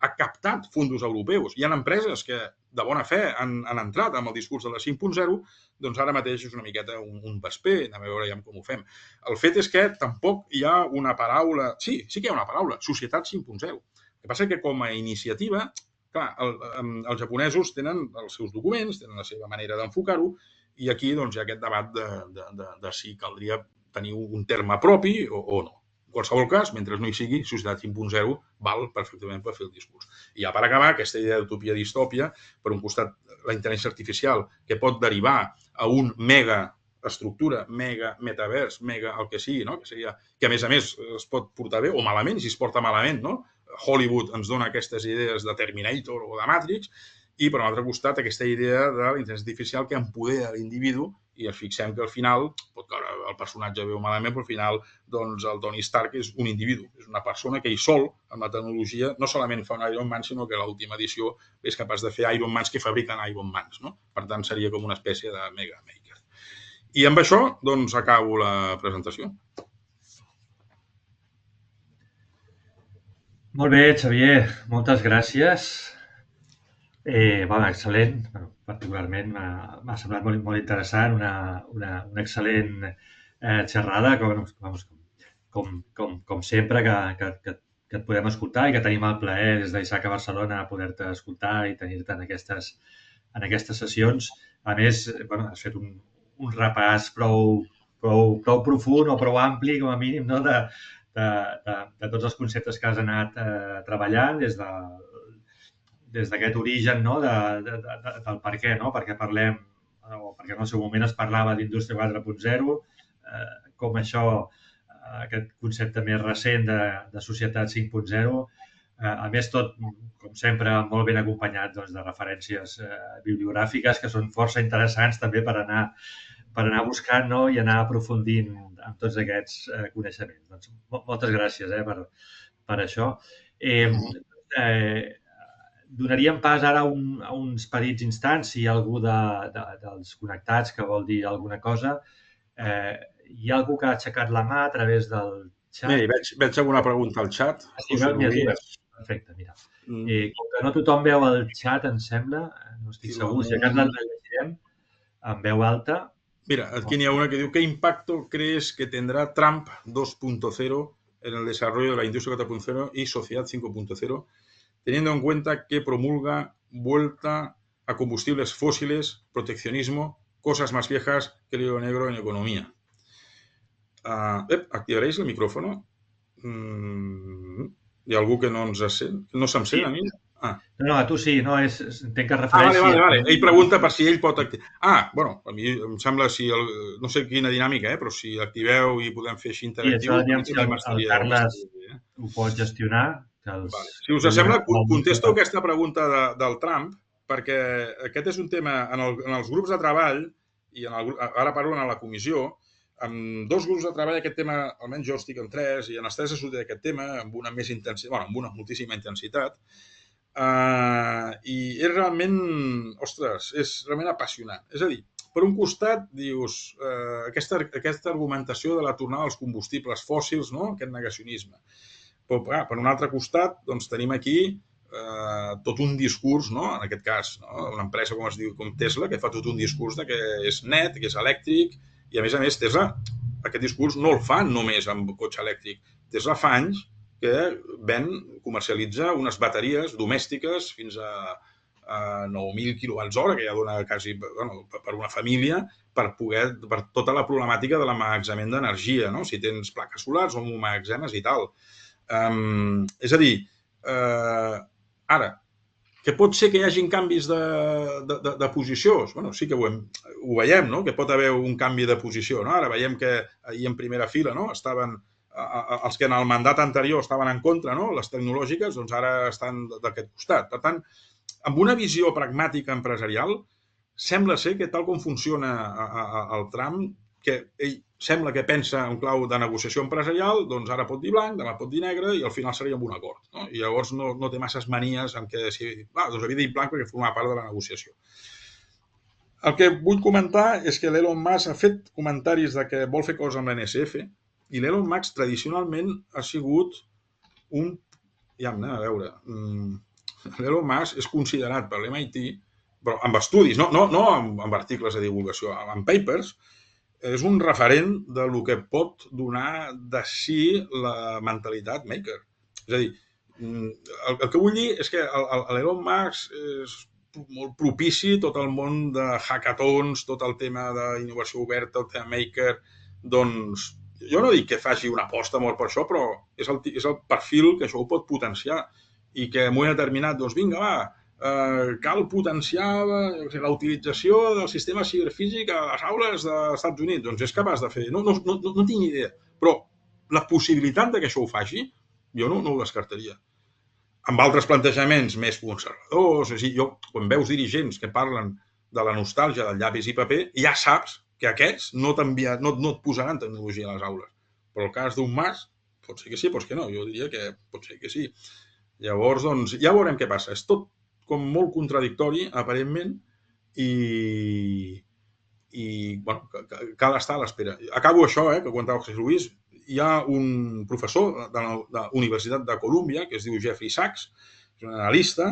Speaker 2: ha captat fons europeus, hi ha empreses que de bona fe han entrat amb el discurs de la 5.0, doncs ara mateix és una miqueta un vesper, anem a veure ja com ho fem. El fet és que tampoc hi ha una paraula, sí que hi ha una paraula, societat 5.0. El que passa que com a iniciativa, clar, els japonesos tenen els seus documents, tenen la seva manera d'enfocar-ho, i aquí doncs, hi ha aquest debat de si caldria tenir un terme propi o no. En qualsevol cas, mentre no hi sigui, societat 5.0 val perfectament per fer el discurs. I ja per acabar, aquesta idea d'utopia-distòpia, per un costat, la intel·ligència artificial, que pot derivar a un mega estructura, mega metavers, mega el que sigui, no? Que seria que a més es pot portar bé o malament, si es porta malament, no? Hollywood ens dona aquestes idees de Terminator o de Matrix, i, per un altre costat, aquesta idea de la intel·ligència artificial que empodera l'individu i ens fixem que al final, pot caure el personatge bé o malament, però al final doncs, el Tony Stark és un individu, és una persona que ell sol, amb la tecnologia, no solament fa un Iron Man, sinó que l'última edició és capaç de fer Iron Mans que fabriquen Iron Mans, no? Per tant, seria com una espècie de Mega Maker. I amb això, doncs, acabo la presentació.
Speaker 3: Molt bé, Xavier, moltes gràcies. Excel·lent, particularment m'ha semblat molt interessant, una excel·lent xerrada, com sempre, que et podem escoltar i que tenim el plaer des d'Isaac a Barcelona a poder-te escoltar i tenir-te en aquestes sessions. A més, has fet un repàs prou profund o prou ampli, com a mínim, no? de tots els conceptes que has anat treballant des d'aquest origen, no? del per què, no? Perquè parlem, o perquè en el seu moment es parlava d'indústria 4.0, com això, aquest concepte més recent de societat 5.0, a més tot, com sempre, molt ben acompanyat doncs, de referències bibliogràfiques que són força interessants també per anar buscant, no? I anar aprofundint en tots aquests coneixements. Doncs, moltes gràcies per això. Donaríem pas ara a uns petits instants, si hi ha algú dels connectats que vol dir alguna cosa. Hi ha algú que ha aixecat la mà a través del xat?
Speaker 2: Mira, veig alguna pregunta al xat.
Speaker 3: Perfecte, mira. Com que no tothom veu el xat, em sembla, no estic segur, si a cas la llegirem en veu alta.
Speaker 2: Mira, aquí n'hi ha una que diu: ¿qué impacto crees que tendrá Trump 2.0 en el desarrollo de la industria 4.0 y sociedad 5.0? Teniendo en cuenta que promulga vuelta a combustibles fósiles, proteccionismo, cosas más viejas que el hilo negro en economía. ¿Activaréis el micrófono? Hi ha algú que no ens sent? No se'm sent, a mi?
Speaker 3: No, a tu sí, no, entenc que refereix...
Speaker 2: Vale. Ell pregunta per si ell pot activar... Bueno, a mi em sembla, no sé quina dinàmica, però si activeu i podem fer així interactiu...
Speaker 3: Sí, això el Carles ho pot gestionar.
Speaker 2: Si us sembla, contesto aquesta pregunta del Trump, perquè aquest és un tema en els grups de treball, i ara parlo en la comissió, amb dos grups de treball aquest tema, almenys jo estic en tres, i en els tres ha sortit aquest tema amb una més intensitat, amb una moltíssima intensitat, i és realment, ostres, és realment apassionant. És a dir, per un costat, dius, aquesta argumentació de la tornada als combustibles fòssils, no? Aquest negacionisme. Però, per un altre costat, doncs, tenim aquí tot un discurs, no? En aquest cas, no? Una empresa com es diu com Tesla, que fa tot un discurs que és net, que és elèctric, i a més, Tesla, aquest discurs no el fa només amb cotxe elèctric. Tesla fa anys que comercialitza unes bateries domèstiques fins a 9.000 kWh, que ja dona quasi per una família, per tota la problemàtica de l'emmagatzemament d'energia, no? Si tens plaques solars o emmagatzemes i tal. És a dir, ara, que pot ser que hi hagi canvis de posició? Bueno, sí que ho veiem, no? Que pot haver un canvi de posició, no? Ara veiem que ahir en primera fila estaven els que en el mandat anterior estaven en contra, no? Les tecnològiques, doncs ara estan d'aquest costat. Per tant, amb una visió pragmàtica empresarial, sembla ser que tal com funciona el Trump, que ell sembla que pensa en clau de negociació empresarial, doncs ara pot dir blanc, demà pot dir negre, i al final seria un acord. No? I llavors no té masses manies en què si, doncs havia dit blanc perquè formava part de la negociació. El que vull comentar és que l'Elon Musk ha fet comentaris de que vol fer coses amb l'NSF, i l'Elon Musk tradicionalment ha sigut un... Ja anem a veure. L'Elon Musk és considerat per l'MIT, però amb estudis, no amb articles de divulgació, amb papers, és un referent de lo que pot donar de si la mentalitat maker. És a dir, el que vull dir és que l'Elon Musk és molt propici tot el món de hackathons, tot el tema d'innovació oberta, el tema maker, doncs jo no dic que faci una aposta molt per això, però és el perfil que això ho pot potenciar i que en un determinat, doncs vinga, va, cal potenciar la utilització del sistema ciberfísic a les aules dels Estats Units. Doncs és capaç de fer, no tinc ni idea, però la possibilitat de que això ho faci, jo no ho descartaria. Amb altres plantejaments més conservadors, quan veus dirigents que parlen de la nostàlgia del llapis i paper, ja saps que aquests no et posaran tecnologia a les aules. Però el cas d'un Mas, pot ser que sí, pot ser que no. Jo diria que pot ser que sí. Llavors, doncs, ja veurem què passa. És tot com molt contradictori, aparentment, i bueno, cal estar a l'espera. Acabo això, que comentava José Luis. Hi ha un professor de la Universitat de Colúmbia que es diu Jeffrey Sachs, és un analista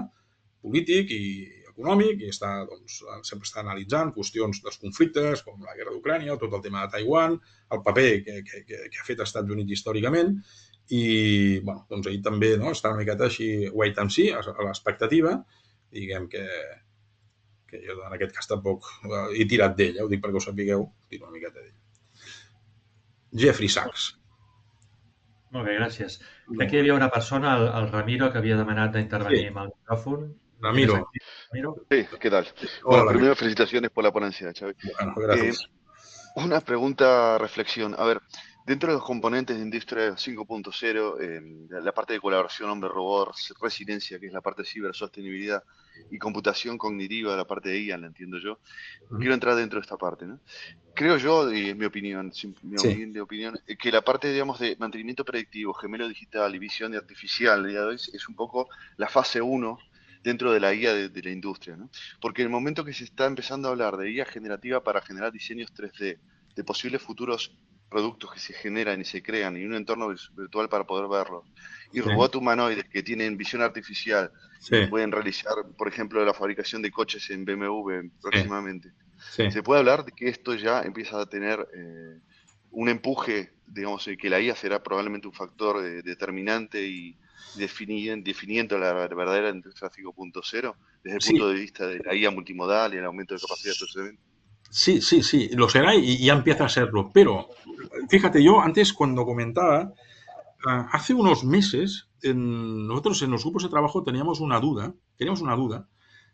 Speaker 2: polític i econòmic i sempre està analitzant qüestions dels conflictes com la guerra d'Ucrània, tot el tema de Taiwan, el paper que ha fet els Estats Units històricament i bueno, doncs ell també està una miqueta així wait and see, a l'expectativa, diguem que jo en aquest cas tampoc he tirat d'ell, ho dic perquè ho sapigueu, tiro una miqueta d'ell. Jeffrey Sachs.
Speaker 3: Molt bé, gràcies. Crec que hi havia una persona, el Ramiro, que havia demanat d'intervenir amb el micròfon.
Speaker 2: Ramiro.
Speaker 4: Sí, ¿qué tal? Bueno, primero felicitaciones por la ponencia, Xavi.
Speaker 2: Bueno, gracias.
Speaker 4: Una pregunta, reflexión. A ver, dentro de los componentes de Industria 5.0, la parte de colaboración hombre-robot, resiliencia, que es la parte de cibersostenibilidad, y computación cognitiva, la parte de IA, la entiendo yo. Quiero entrar dentro de esta parte, ¿no? Creo yo, y es mi opinión, humilde opinión, que la parte, digamos, de mantenimiento predictivo, gemelo digital y visión artificial es un poco la fase 1 dentro de la guía de la industria, ¿no? Porque en el momento que se está empezando a hablar de guía generativa para generar diseños 3D, de posibles futuros productos que se generan y se crean y un entorno virtual para poder verlos, y robots humanoides que tienen visión artificial y pueden realizar, por ejemplo, la fabricación de coches en BMW próximamente. Se puede hablar de que esto ya empieza a tener un empuje, digamos, que la IA será probablemente un factor determinante y definiendo la verdadera industria 5.0 desde el punto de vista de la IA multimodal y el aumento de capacidad de procesamiento.
Speaker 2: Sí, lo será y ya empieza a serlo. Pero, fíjate, yo antes cuando comentaba, hace unos meses, nosotros en los grupos de trabajo teníamos una duda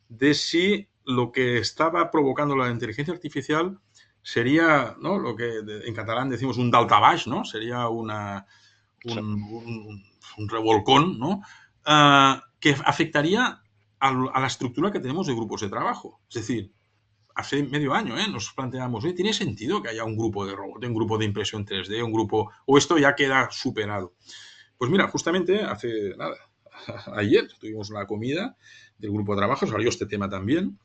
Speaker 2: de si lo que estaba provocando la inteligencia artificial sería, ¿no?, lo que en catalán decimos un daltabaix, ¿no? Sería un revolcón, ¿no? Que afectaría a la estructura que tenemos de grupos de trabajo. Es decir, hace medio año nos planteamos, ¿tiene sentido que haya un grupo de robot, un grupo de impresión 3D, un grupo, o esto ya queda superado? Pues mira, justamente ayer tuvimos una comida del grupo de trabajo, salió este tema también,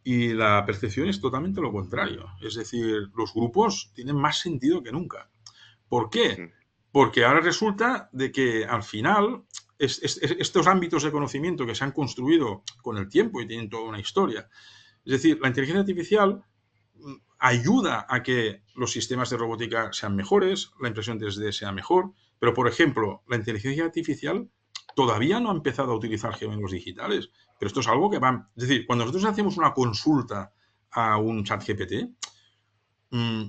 Speaker 2: y la percepción es totalmente lo contrario. Es decir, los grupos tienen más sentido que nunca. ¿Por qué? Porque ahora resulta de que al final estos ámbitos de conocimiento que se han construido con el tiempo y tienen toda una historia, es decir, la inteligencia artificial ayuda a que los sistemas de robótica sean mejores, la impresión 3D sea mejor, pero, por ejemplo, la inteligencia artificial todavía no ha empezado a utilizar gemelos digitales, pero esto es algo que va... Es decir, cuando nosotros hacemos una consulta a un chat GPT,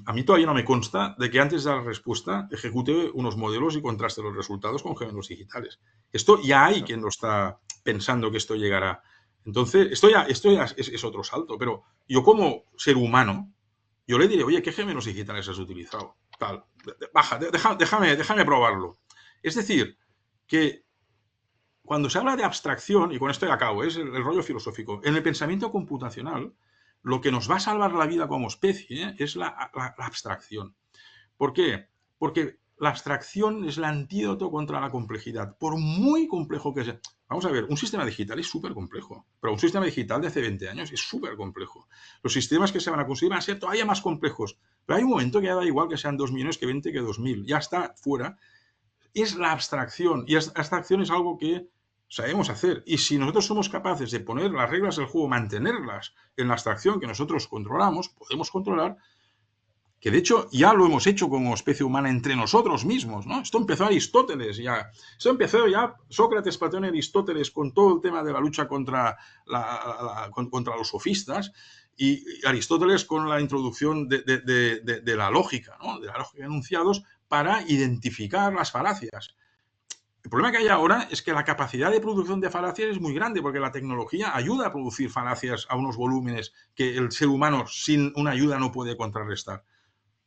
Speaker 2: a mí todavía no me consta de que antes de la respuesta ejecute unos modelos y contraste los resultados con gemelos digitales. Esto ya hay quien lo está pensando que esto llegará. Entonces, esto ya es otro salto, pero yo como ser humano, yo le diré, oye, ¿qué gemelos digitales has utilizado? Tal. baja, déjame probarlo. Es decir, que cuando se habla de abstracción, y con esto ya acabo, es el rollo filosófico, en el pensamiento computacional, lo que nos va a salvar la vida como especie es la abstracción. ¿Por qué? Porque la abstracción es el antídoto contra la complejidad, por muy complejo que sea. Vamos a ver, un sistema digital es súper complejo, pero un sistema digital de hace 20 años es súper complejo. Los sistemas que se van a construir van a ser todavía más complejos, pero hay un momento que ya da igual que sean 2 millones que 20 que 2000, ya está fuera. Es la abstracción, y la abstracción es algo que sabemos hacer. Y si nosotros somos capaces de poner las reglas del juego, mantenerlas en la abstracción que nosotros controlamos, podemos controlar, que de hecho ya lo hemos hecho como especie humana entre nosotros mismos, ¿no? Esto empezó Aristóteles ya. Esto empezó ya Sócrates, Platón y Aristóteles con todo el tema de la lucha contra los sofistas, y Aristóteles con la introducción de la lógica, ¿no? De la lógica de enunciados para identificar las falacias. El problema que hay ahora es que la capacidad de producción de falacias es muy grande, porque la tecnología ayuda a producir falacias a unos volúmenes que el ser humano sin una ayuda no puede contrarrestar.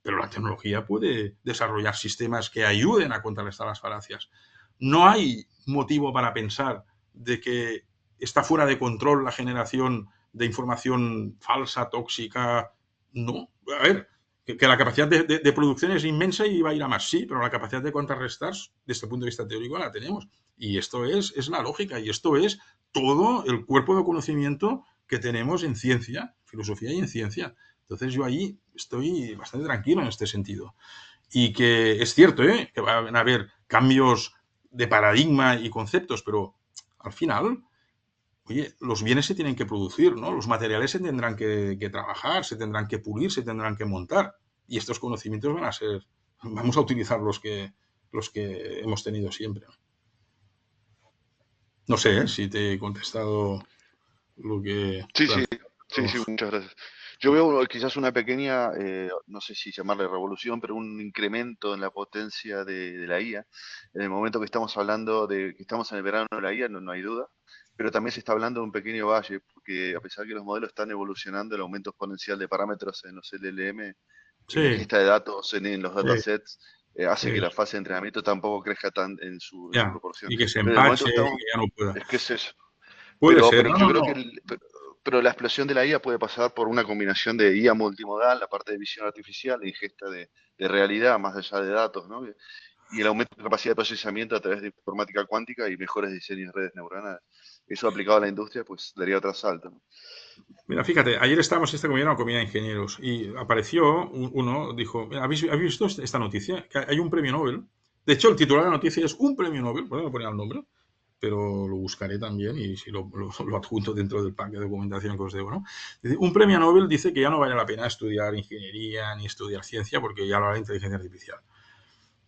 Speaker 2: Pero la tecnología puede desarrollar sistemas que ayuden a contrarrestar las falacias. No hay motivo para pensar de que está fuera de control la generación de información falsa, tóxica. No. A ver, que la capacidad de producción es inmensa y va a ir a más, sí, pero la capacidad de contrarrestar, desde el punto de vista teórico, la tenemos. Y esto es la lógica, y esto es todo el cuerpo de conocimiento que tenemos en ciencia, filosofía y en ciencia. Entonces yo ahí estoy bastante tranquilo en este sentido. Y que es cierto, que van a haber cambios de paradigma y conceptos, pero al final, oye, los bienes se tienen que producir, ¿no? Los materiales se tendrán que trabajar, se tendrán que pulir, se tendrán que montar. Y estos conocimientos vamos a utilizar los que hemos tenido siempre. No sé, si te he contestado lo que...
Speaker 4: Sí, muchas gracias. Yo veo quizás una pequeña, no sé si llamarle revolución, pero un incremento en la potencia de la IA. En el momento que estamos hablando de que estamos en el verano de la IA, no hay duda, pero también se está hablando de un pequeño valle, porque a pesar que los modelos están evolucionando, el aumento exponencial de parámetros en los LLM, en la ingesta de datos, en los datasets, hace que la fase de entrenamiento tampoco crezca tan en su proporción.
Speaker 2: Y que se
Speaker 4: Pero en el momento
Speaker 2: empache,
Speaker 4: que estamos,
Speaker 2: que ya no pueda.
Speaker 4: es que es eso.
Speaker 2: Puede ser,
Speaker 4: Pero yo creo que pero la explosión de la IA puede pasar por una combinación de IA multimodal, la parte de visión artificial, la ingesta de realidad más allá de datos, ¿no? Y el aumento de capacidad de procesamiento a través de informática cuántica y mejores diseños de redes neuronales. Eso aplicado a la industria, pues daría otro salto, ¿no?
Speaker 2: Mira, fíjate, ayer estábamos una comida de ingenieros, y apareció uno, dijo, ¿habéis visto esta noticia? Que hay un premio Nobel. De hecho, el titular de la noticia es un premio Nobel, bueno, no ponía el nombre, pero lo buscaré también y si lo adjunto dentro del pack de documentación que os debo, ¿no? Un premio Nobel dice que ya no vale la pena estudiar ingeniería ni estudiar ciencia porque ya lo hará inteligencia artificial.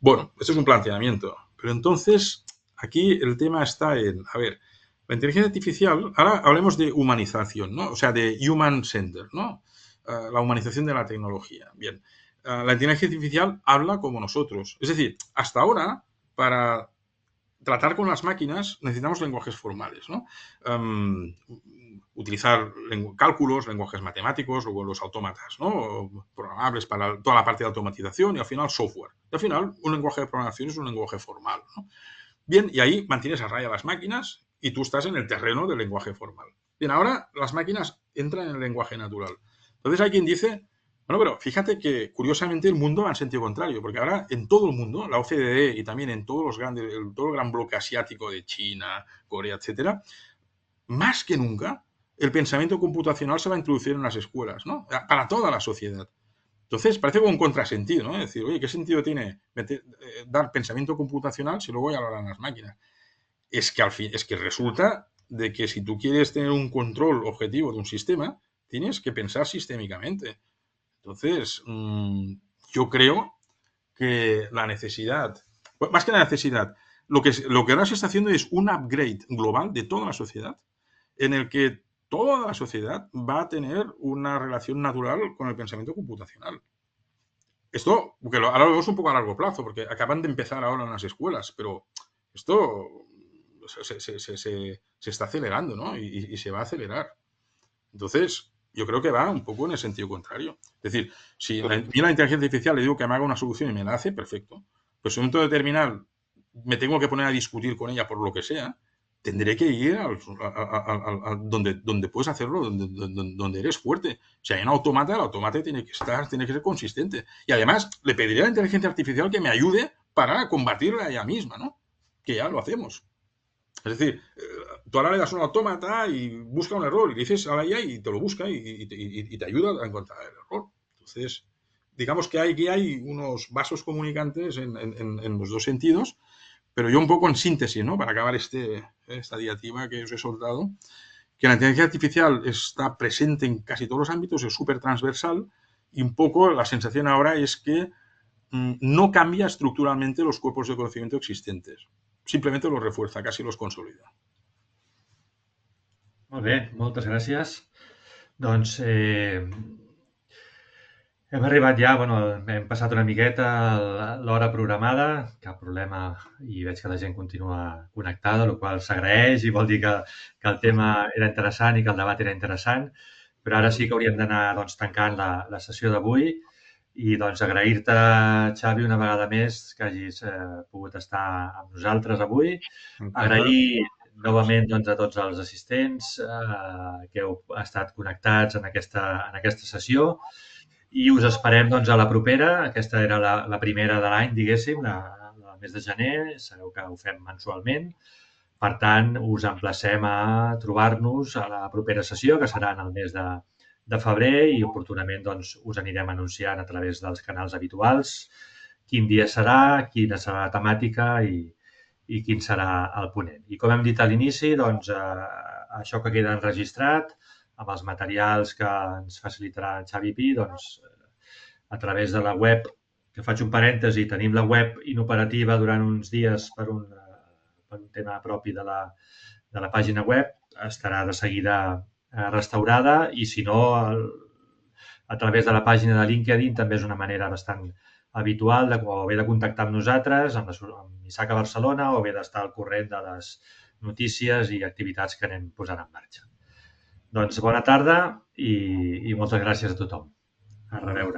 Speaker 2: Bueno, esto es un planteamiento, pero entonces aquí el tema está en, a ver, la inteligencia artificial, ahora hablemos de humanización, ¿no? O sea, de human center, ¿no? La humanización de la tecnología. Bien, la inteligencia artificial habla como nosotros. Es decir, hasta ahora, para tratar con las máquinas necesitamos lenguajes formales, ¿no? Utilizar cálculos, lenguajes matemáticos, luego los autómatas, ¿no? Programables para toda la parte de automatización y al final software. Y al final un lenguaje de programación es un lenguaje formal, ¿no? Bien, y ahí mantienes a raya las máquinas y tú estás en el terreno del lenguaje formal. Bien, ahora las máquinas entran en el lenguaje natural. Entonces hay quien dice, bueno, pero fíjate que curiosamente el mundo va en sentido contrario, porque ahora en todo el mundo, la OCDE y también en todos los grandes, todo el gran bloque asiático de China, Corea, etcétera, más que nunca el pensamiento computacional se va a introducir en las escuelas, ¿no? Para toda la sociedad. Entonces parece como un contrasentido, ¿no? Es decir, oye, ¿qué sentido tiene dar pensamiento computacional si luego ya lo harán las máquinas? Es que al fin, es que resulta de que si tú quieres tener un control objetivo de un sistema, tienes que pensar sistémicamente. Entonces, yo creo que la necesidad, más que la necesidad, lo que ahora se está haciendo es un upgrade global de toda la sociedad, en el que toda la sociedad va a tener una relación natural con el pensamiento computacional. Esto, porque ahora lo vemos un poco a largo plazo, porque acaban de empezar ahora en las escuelas, pero esto se está acelerando, ¿no? Y se va a acelerar. Entonces, yo creo que va un poco en el sentido contrario. Es decir, si a mí la inteligencia artificial le digo que me haga una solución y me la hace, perfecto. Pero si en un momento determinado me tengo que poner a discutir con ella por lo que sea, tendré que ir donde puedes hacerlo, donde eres fuerte. Si hay un automata, el automata tiene que ser consistente. Y además, le pediré a la inteligencia artificial que me ayude para combatirla a ella misma, ¿no? Que ya lo hacemos. Es decir, tú ahora le das un autómata y busca un error y le dices a la IA y te lo busca y te ayuda a encontrar el error. Entonces, digamos que aquí hay unos vasos comunicantes en los dos sentidos, pero yo un poco en síntesis, ¿no? Para acabar esta diatriba que os he soltado, que la inteligencia artificial está presente en casi todos los ámbitos, es súper transversal y un poco la sensación ahora es que no cambia estructuralmente los cuerpos de conocimiento existentes. Simplement los refuerza, quasi los consolida.
Speaker 3: Molt bé, moltes gràcies. Doncs hem arribat ja, hem passat una miqueta l'hora programada, cap problema, i veig que la gent continua connectada, el qual s'agraeix i vol dir que el tema era interessant i que el debat era interessant, però ara sí que hauríem d'anar tancant la sessió d'avui i agrair-te, Xavi, una vegada més que hagis pogut estar amb nosaltres avui. Agrair novament a tots els assistents que heu estat connectats en aquesta sessió i us esperem a la propera. Aquesta era la primera de l'any, diguéssim, el mes de gener. Sabeu que ho fem mensualment. Per tant, us emplacem a trobar-nos a la propera sessió, que serà en el mes de febrer, i oportunament us anirem anunciant a través dels canals habituals quin dia serà, quina serà la temàtica i quin serà el ponent. I com hem dit a l'inici, això que queda enregistrat, amb els materials que ens facilitarà Xavi Pi, a través de la web, que faig un parèntesi, tenim la web inoperativa durant uns dies per un tema propi de la pàgina web, estarà de seguida restaurada i, si no, a través de la pàgina de LinkedIn també és una manera bastant habitual o bé de contactar amb nosaltres, amb Isaac a Barcelona, o bé d'estar al corrent de les notícies i activitats que anem posant en marxa. Doncs bona tarda i moltes gràcies a tothom. A reveure.